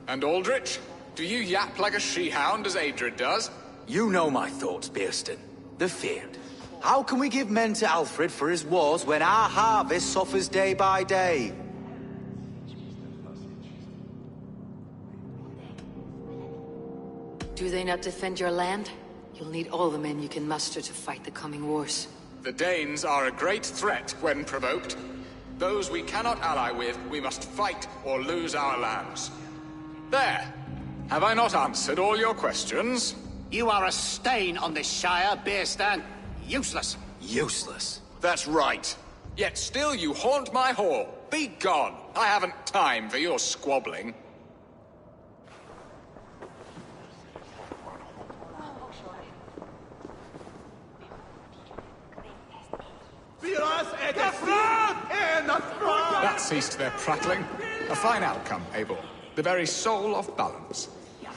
And Aldrich, do you yap like a she-hound as Adrid does? You know my thoughts, Beerston. The feared. How can we give men to Alfred for his wars when our harvest suffers day by day? Do they not defend your land? You'll need all the men you can muster to fight the coming wars. The Danes are a great threat when provoked. Those we cannot ally with, we must fight or lose our lands. There! Have I not answered all your questions? You are a stain on this shire, Beerstan. Useless. Useless? That's right. Yet still you haunt my hall. Be gone. I haven't time for your squabbling. That ceased their prattling. A fine outcome, Abel. The very soul of balance.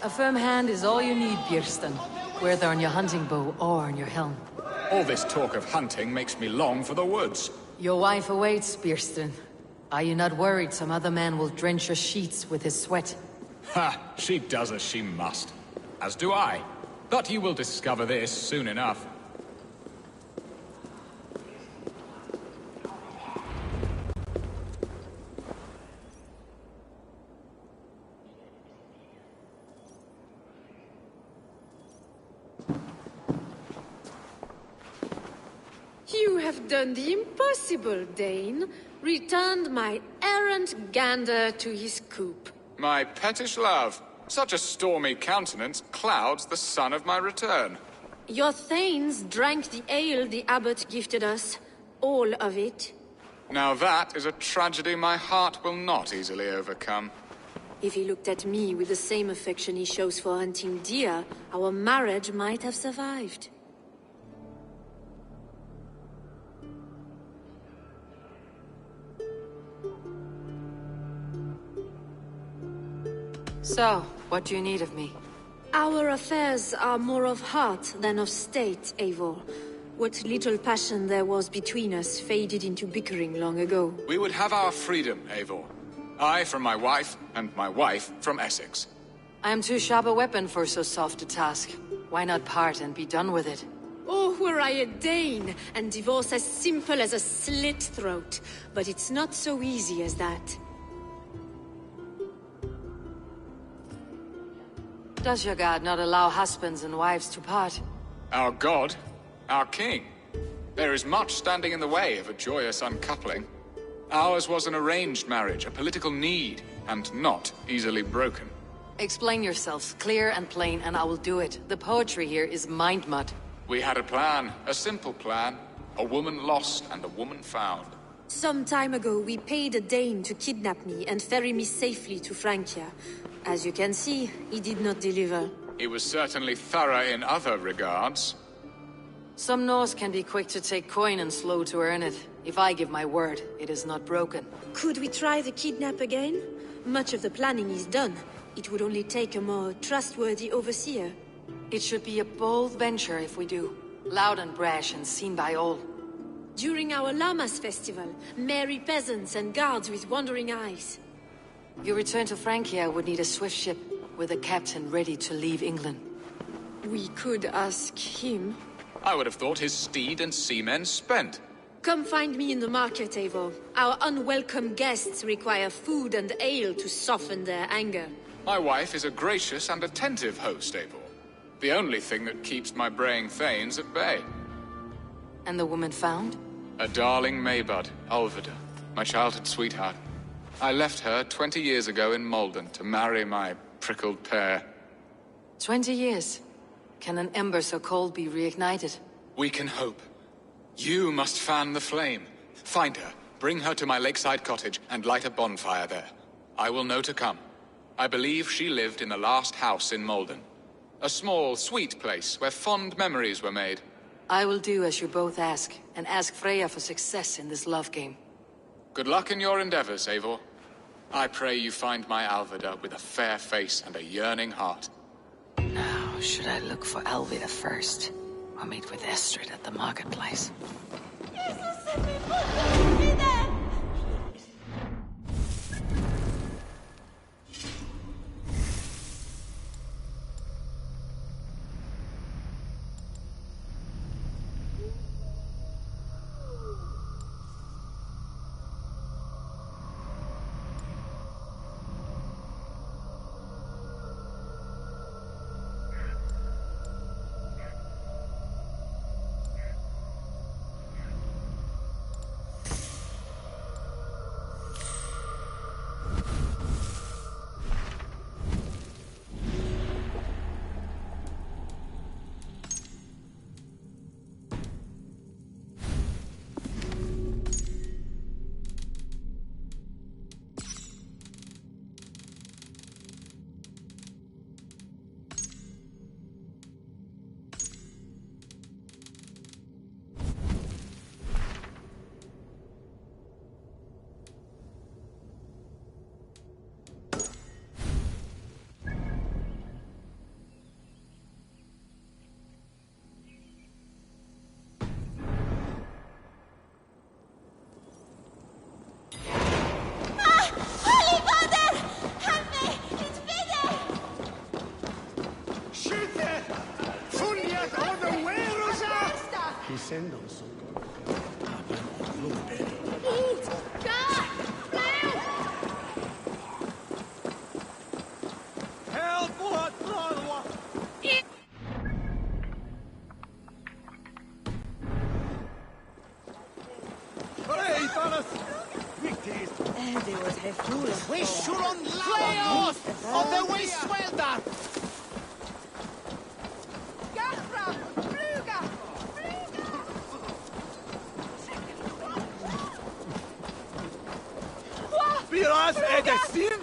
A firm hand is all you need, Beerston. Whether on your hunting bow or on your helm. All this talk of hunting makes me long for the woods. Your wife awaits, Beerston. Are you not worried some other man will drench your sheets with his sweat? Ha! She does as she must. As do I. But you will discover this soon enough. You have done the impossible, Dane. Returned my errant gander to his coop. My pettish love. Such a stormy countenance clouds the sun of my return. Your thanes drank the ale the abbot gifted us. All of it. Now that is a tragedy my heart will not easily overcome. If he looked at me with the same affection he shows for hunting deer, our marriage might have survived. So, what do you need of me? Our affairs are more of heart than of state, Eivor. What little passion there was between us faded into bickering long ago. We would have our freedom, Eivor. I from my wife, and my wife from Essex. I am too sharp a weapon for so soft a task. Why not part and be done with it? Oh, were I a Dane, and divorce as simple as a slit throat. But it's not so easy as that. Does your god not allow husbands and wives to part? Our god? Our king? There is much standing in the way of a joyous uncoupling. Ours was an arranged marriage, a political need, and not easily broken. Explain yourselves clear and plain, and I will do it. The poetry here is mind mud. We had a plan, a simple plan. A woman lost and a woman found. Some time ago, we paid a Dane to kidnap me and ferry me safely to Francia. As you can see, he did not deliver. He was certainly thorough in other regards. Some Norse can be quick to take coin and slow to earn it. If I give my word, it is not broken. Could we try the kidnap again? Much of the planning is done. It would only take a more trustworthy overseer. It should be a bold venture if we do. Loud and brash and seen by all. During our Llamas festival, merry peasants and guards with wandering eyes. Your return to Francia would need a swift ship, with a captain ready to leave England. We could ask him. I would have thought his steed and seamen spent. Come find me in the market, Eivor. Our unwelcome guests require food and ale to soften their anger. My wife is a gracious and attentive host, Eivor. The only thing that keeps my braying thanes at bay. And the woman found? A darling Maybud, Alvida, my childhood sweetheart. I left her 20 years ago in Malden to marry my prickled pear. 20 years? Can an ember so cold be reignited? We can hope. You must fan the flame. Find her, bring her to my lakeside cottage, and light a bonfire there. I will know to come. I believe she lived in the last house in Malden. A small, sweet place where fond memories were made. I will do as you both ask, and ask Freya for success in this love game. Good luck in your endeavors, Eivor. I pray you find my Alvida with a fair face and a yearning heart. Now, should I look for Alvida first, or meet with Estrid at the marketplace? We shouldn't laugh of the way swelda. Biraz edesin.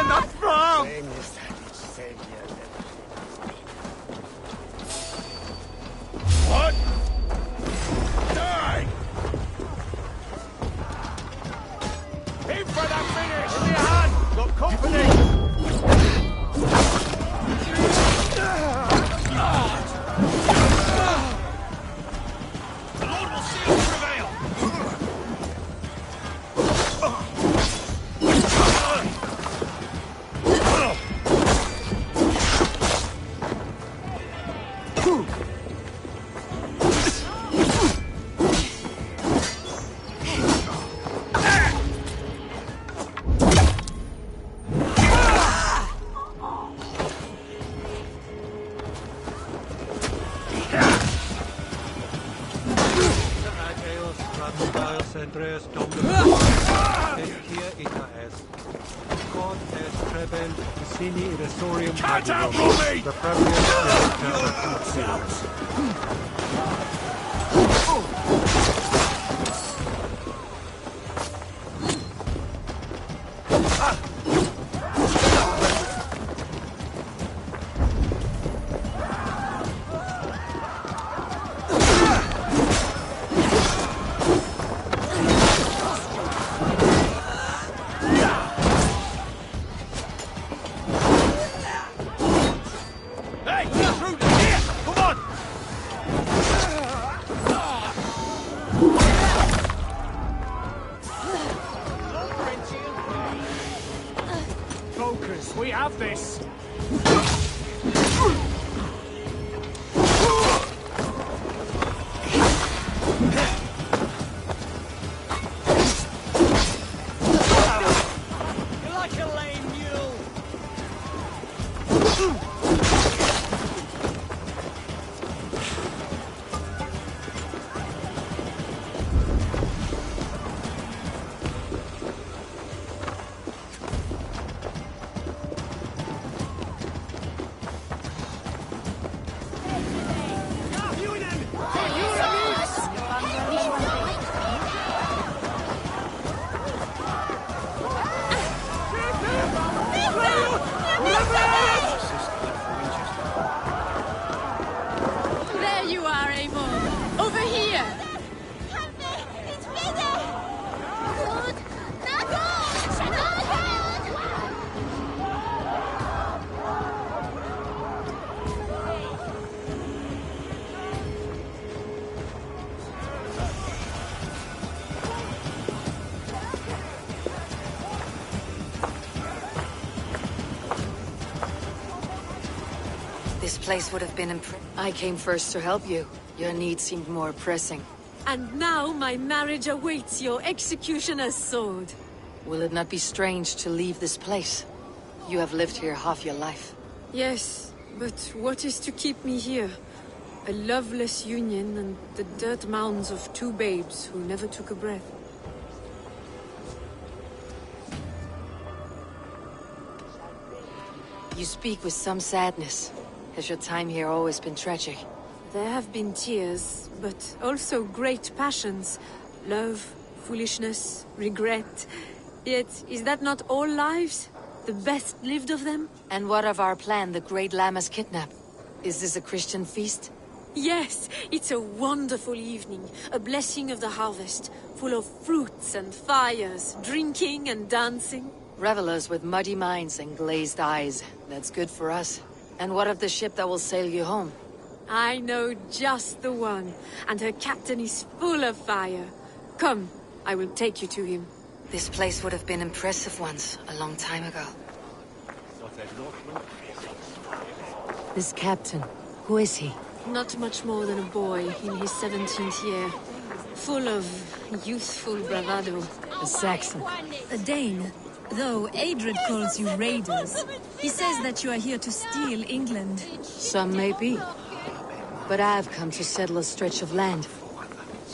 Not from. What? Die! Aim for that finish! In your hand! Got company! The Lord will see you prevail! Cut out, Romy! The Focus, we have this! You're like a lame mule! There you are, Eivor. Over here. This place would have been I came first to help you. Your need seemed more pressing. And now my marriage awaits your executioner's sword. Will it not be strange to leave this place? You have lived here half your life. Yes, but what is to keep me here? A loveless union and the dirt mounds of two babes who never took a breath. You speak with some sadness. Has your time here always been tragic? There have been tears, but also great passions. Love, foolishness, regret. Yet, is that not all lives? The best lived of them? And what of our plan, the Great Lamma's kidnap? Is this a Christian feast? Yes, it's a wonderful evening. A blessing of the harvest, full of fruits and fires, drinking and dancing. Revelers with muddy minds and glazed eyes. That's good for us. And what of the ship that will sail you home? I know just the one, and her captain is full of fire. Come, I will take you to him. This place would have been impressive once, a long time ago. This captain, who is he? Not much more than a boy in his 17th year. Full of youthful bravado. A Saxon. A Dane. Though Adred calls you raiders. He says that you are here to steal England. Some may be. But I've come to settle a stretch of land.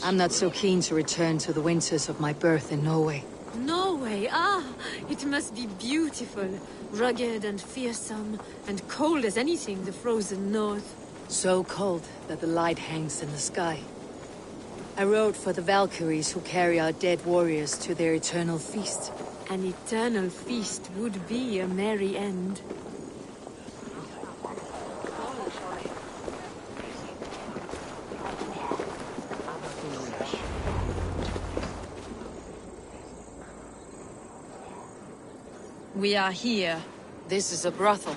I'm not so keen to return to the winters of my birth in Norway. Norway? Ah, it must be beautiful. Rugged and fearsome, and cold as anything the frozen north. So cold that the light hangs in the sky. I rode for the Valkyries who carry our dead warriors to their eternal feast. An eternal feast would be a merry end. We are here. This is a brothel.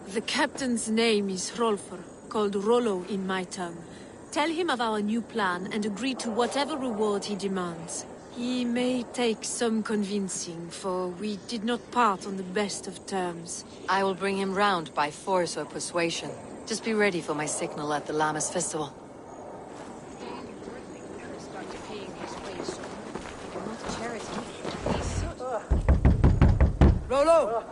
The captain's name is Hrolfr, called Rollo in my tongue. Tell him of our new plan and agree to whatever reward he demands. He may take some convincing, for we did not part on the best of terms. I will bring him round by force or persuasion. Just be ready for my signal at the Lammas festival. Rollo!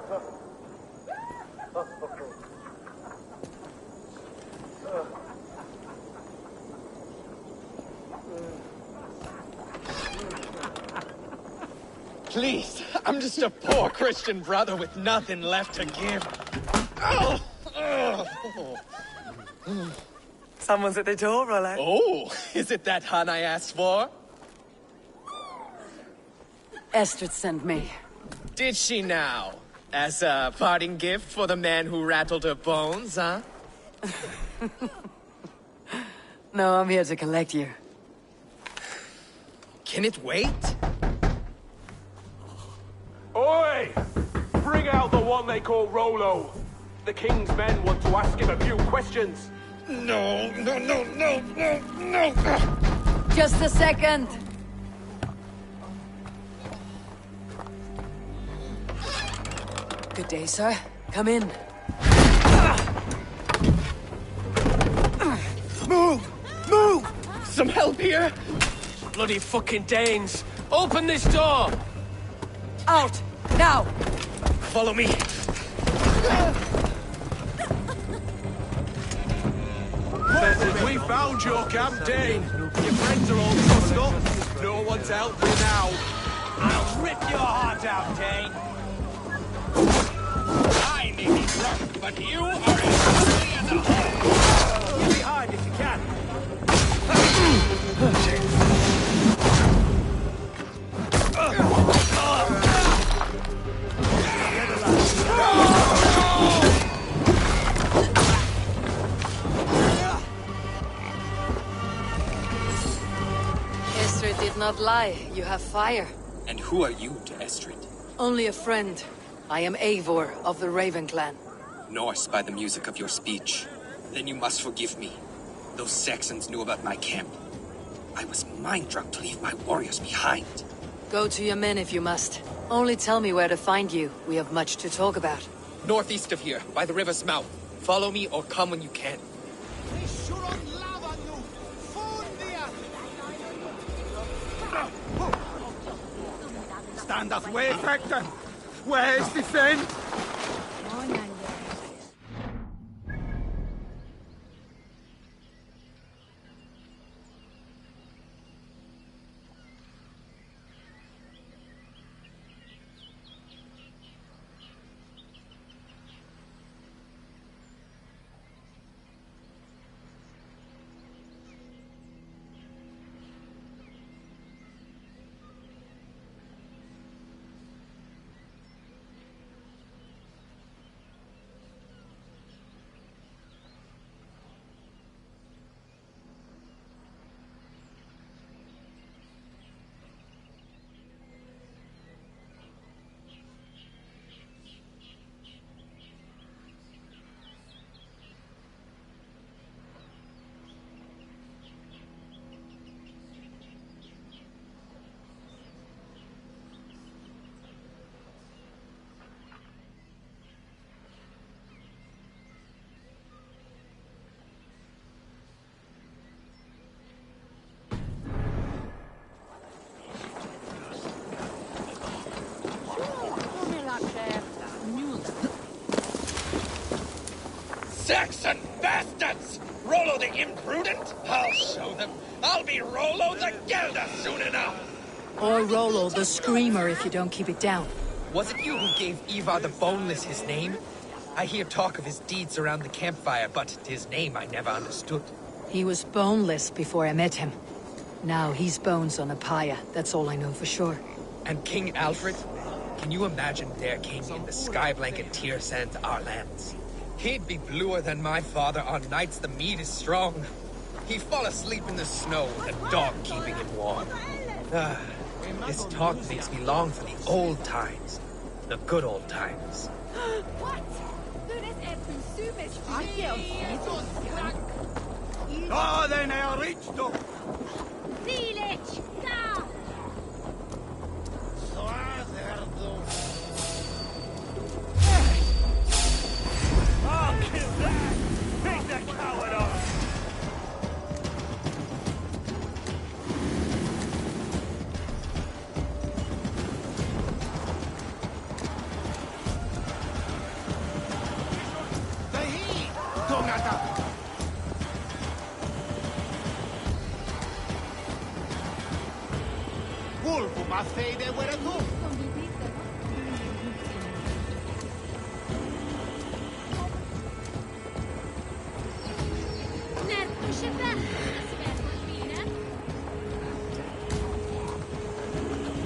Please, I'm just a poor Christian brother with nothing left to give. Oh. Someone's at the door, Rollo. Oh, is it that hun I asked for? Estrid sent me. Did she now? As a parting gift for the man who rattled her bones, huh? No, I'm here to collect you. Can it wait? Oi! Bring out the one they call Rollo. The king's men want to ask him a few questions. No. Just a second. Good day, sir. Come in. Move! Some help here? Bloody fucking Danes! Open this door! Out! Now! Follow me. We found your camp, Dane. Your friends are all trussed up. No one's out there now. I'll rip your heart out, Dane. I may be drunk, but you are as ugly as a hole. Get behind if you can. Estrid did not lie. You have fire. And who are you to Estrid? Only a friend. I am Eivor of the Raven clan. Norse by the music of your speech. Then you must forgive me. Those Saxons knew about my camp. I was mind-drunk to leave my warriors behind. Go to your men if you must. Only tell me where to find you. We have much to talk about. Northeast of here, by the river's mouth. Follow me or come when you can. Stand us way, Factor! Where's the friend? Saxon bastards! Rollo the imprudent? I'll show them. I'll be Rollo the Gelder soon enough! Or Rollo the Screamer if you don't keep it down. Was it you who gave Ivar the Boneless his name? I hear talk of his deeds around the campfire, but his name I never understood. He was boneless before I met him. Now he's bones on a pyre, that's all I know for sure. And King Alfred? Can you imagine their king in the sky blanket tear sand to our lands? He'd be bluer than my father on nights the mead is strong. He'd fall asleep in the snow with a dog keeping him warm. This talk makes me long for the old times. The good old times. Ja, den är riktigt. I'll kill that! Take that coward off! Wolf, ma fede, where are you?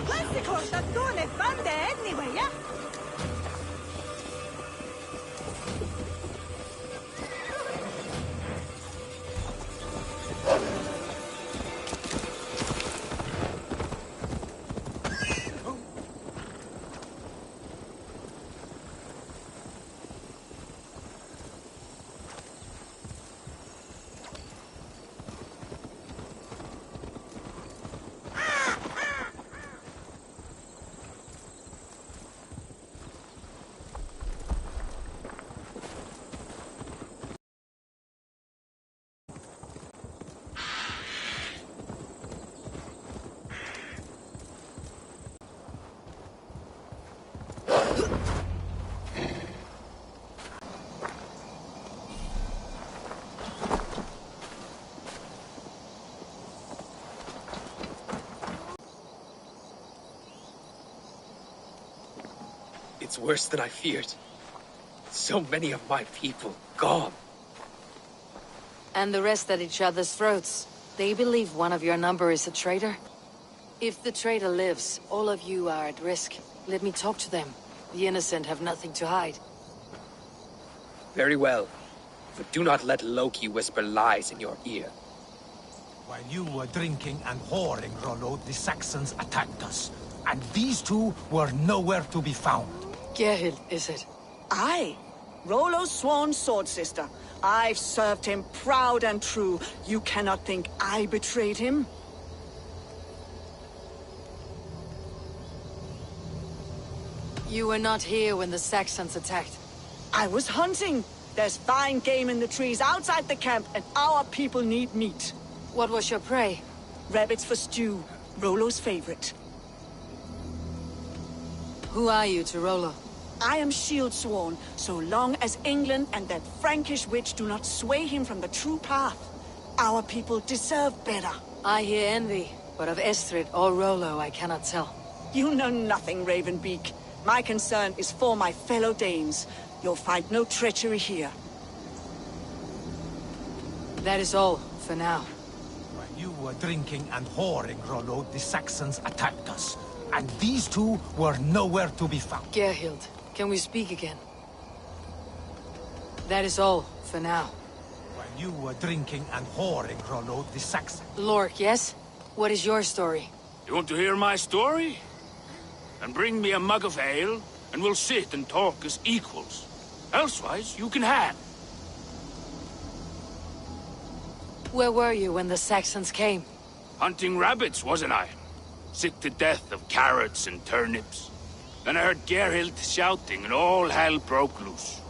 Queste cortattone fande anyway, yeah? It's worse than I feared. So many of my people gone. And the rest at each other's throats. They believe one of your number is a traitor? If the traitor lives, all of you are at risk. Let me talk to them. The innocent have nothing to hide. Very well. But do not let Loki whisper lies in your ear. While you were drinking and whoring, Rollo, the Saxons attacked us. And these two were nowhere to be found. Gerhild, is it? Aye. Rollo's sworn sword sister. I've served him proud and true. You cannot think I betrayed him? You were not here when the Saxons attacked. I was hunting. There's fine game in the trees outside the camp, and our people need meat. What was your prey? Rabbits for stew. Rollo's favorite. Who are you to Rollo? I am shield sworn, so long as England and that Frankish witch do not sway him from the true path. Our people deserve better. I hear envy, but of Estrid or Rollo I cannot tell. You know nothing, Ravenbeak. My concern is for my fellow Danes. You'll find no treachery here. That is all, for now. While you were drinking and whoring, Rollo, the Saxons attacked us. And these two were nowhere to be found. Gerhild, can we speak again? That is all, for now. While you were drinking and whoring, Rollo, the Saxons... Lork, yes? What is your story? You want to hear my story? Then bring me a mug of ale, and we'll sit and talk as equals. Elsewise, you can hang. Where were you when the Saxons came? Hunting rabbits, wasn't I? Sick to death of carrots and turnips. Then I heard Gerhild shouting, and all hell broke loose.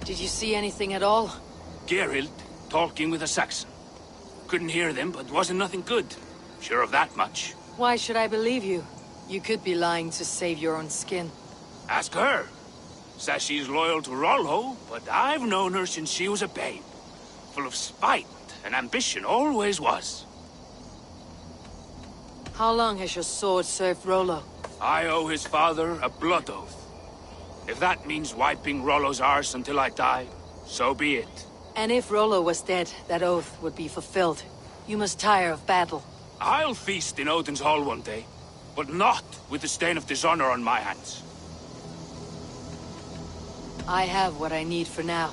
Did you see anything at all? Gerhild talking with a Saxon. Couldn't hear them, but wasn't nothing good. Sure of that much. Why should I believe you? You could be lying to save your own skin. Ask her. Says she's loyal to Rollo, but I've known her since she was a babe. Full of spite and ambition, always was. How long has your sword served Rollo? I owe his father a blood oath. If that means wiping Rollo's arse until I die, so be it. And if Rollo was dead, that oath would be fulfilled. You must tire of battle. I'll feast in Odin's hall one day, but not with the stain of dishonor on my hands. I have what I need for now.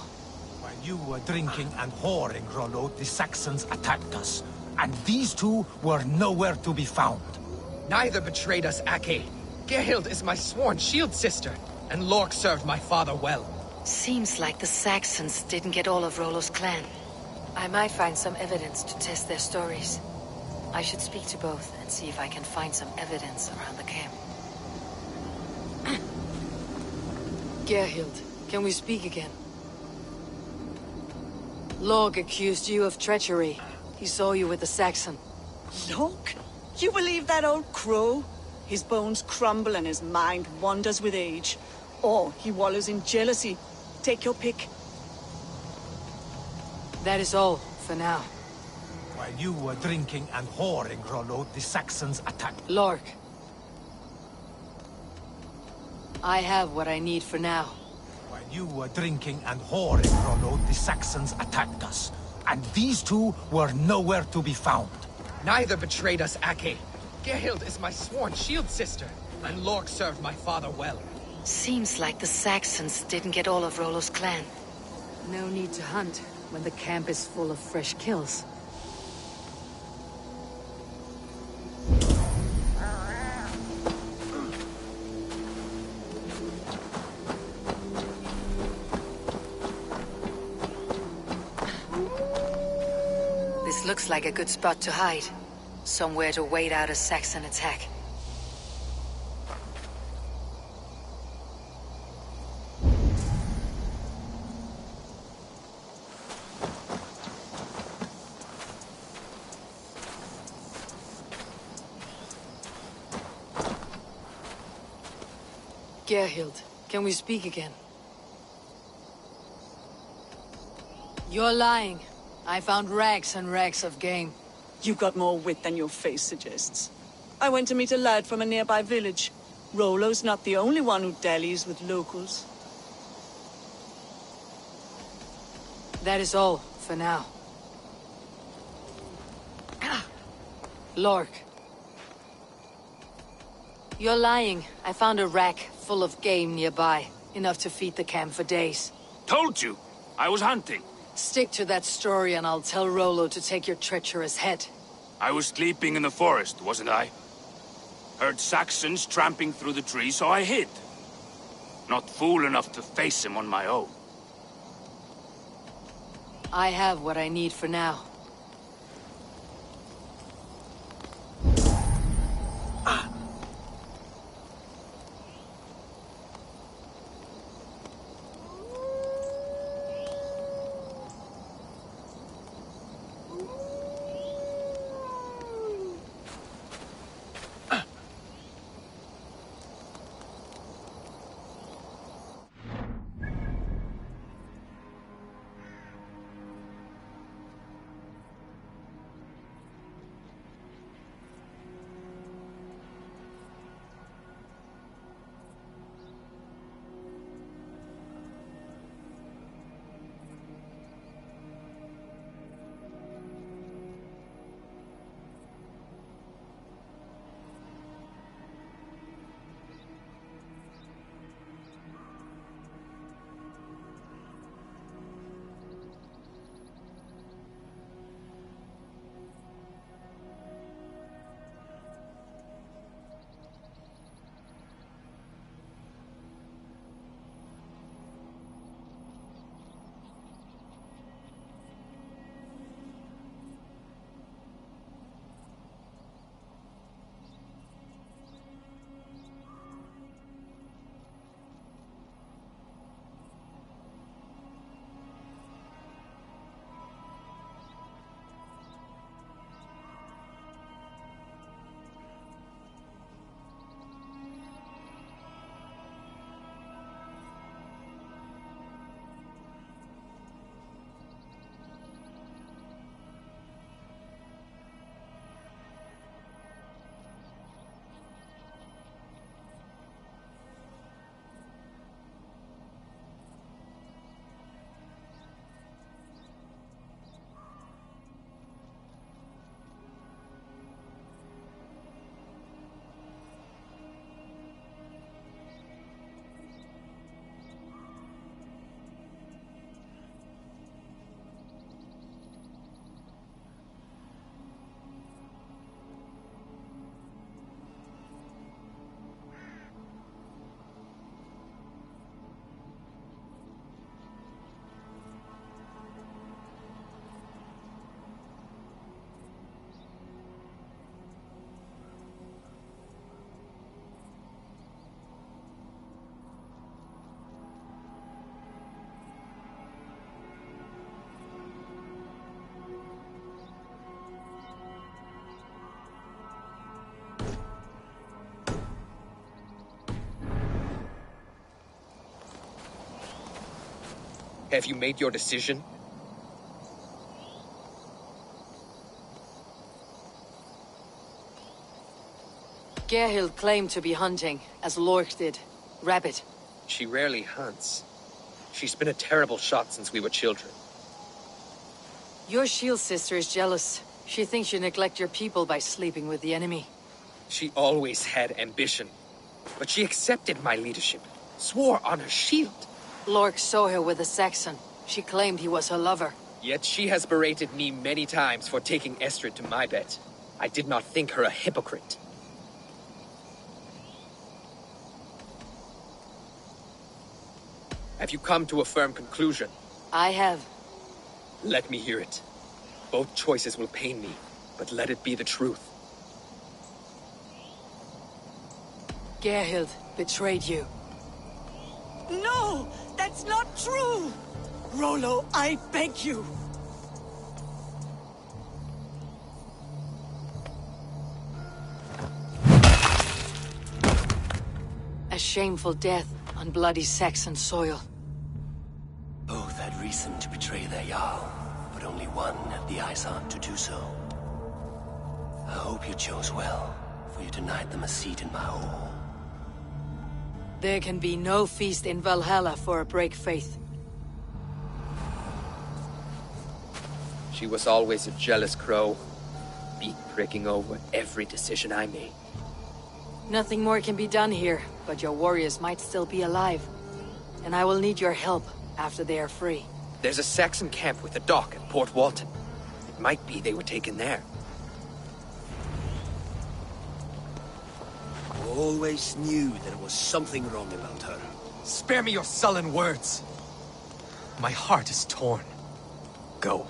While you were drinking and whoring, Rollo, the Saxons attacked us. And these two were nowhere to be found. Neither betrayed us, Ake. Gerhild is my sworn shield sister, and Lork served my father well. Seems like the Saxons didn't get all of Rollo's clan. I might find some evidence to test their stories. I should speak to both and see if I can find some evidence around the camp. Gerhild, can we speak again? Lork accused you of treachery. He saw you with the Saxon. Look, you believe that old crow? His bones crumble and his mind wanders with age. Or he wallows in jealousy. Take your pick. That is all, for now. While you were drinking and whoring, Rollo, the Saxons attacked. Lork. I have what I need for now. While you were drinking and whoring, Rollo, the Saxons attacked us. And these two were nowhere to be found. Neither betrayed us, Ake. Gerhild is my sworn shield sister, and Lork served my father well. Seems like the Saxons didn't get all of Rollo's clan. No need to hunt when the camp is full of fresh kills. This looks like a good spot to hide. Somewhere to wait out a Saxon attack. Gerhild, can we speak again? You're lying. I found rags and rags of game. You've got more wit than your face suggests. I went to meet a lad from a nearby village. Rollo's not the only one who dallies with locals. That is all, for now. Lork. You're lying. I found a rack full of game nearby. Enough to feed the camp for days. Told you! I was hunting. Stick to that story and I'll tell Rollo to take your treacherous head. I was sleeping in the forest, wasn't I? Heard Saxons tramping through the trees, so I hid. Not fool enough to face him on my own. I have what I need for now. Have you made your decision? Gerhild claimed to be hunting, as Lork did. Rabbit. She rarely hunts. She's been a terrible shot since we were children. Your shield sister is jealous. She thinks you neglect your people by sleeping with the enemy. She always had ambition. But she accepted my leadership. Swore on her shield. Lork saw her with a Saxon. She claimed he was her lover. Yet she has berated me many times for taking Estrid to my bed. I did not think her a hypocrite. Have you come to a firm conclusion? I have. Let me hear it. Both choices will pain me, but let it be the truth. Gerhild betrayed you. No! That's not true! Rollo, I beg you! A shameful death on bloody Saxon soil. Both had reason to betray their Jarl, but only one had the eyesight to do so. I hope you chose well, for you denied them a seat in my hall. There can be no feast in Valhalla for a break faith. She was always a jealous crow, beak pricking over every decision I made. Nothing more can be done here, but your warriors might still be alive. And I will need your help after they are free. There's a Saxon camp with a dock at Port Walton. It might be they were taken there. I always knew there was something wrong about her. Spare me your sullen words. My heart is torn. Go.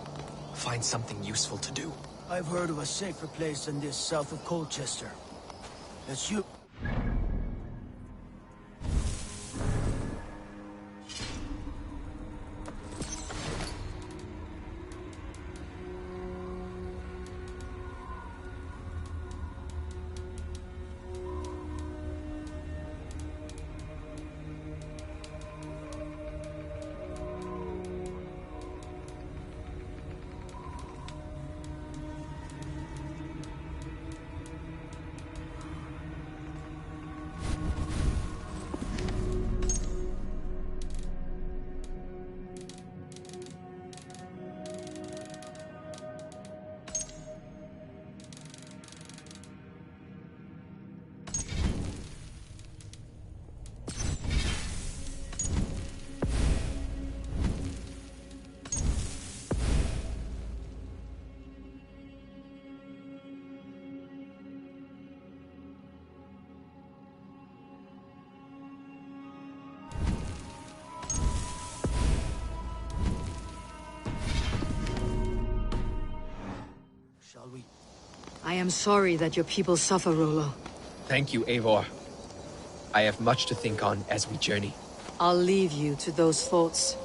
Find something useful to do. I've heard of a safer place than this south of Colchester. That's you. I am sorry that your people suffer, Rollo. Thank you, Eivor. I have much to think on as we journey. I'll leave you to those thoughts.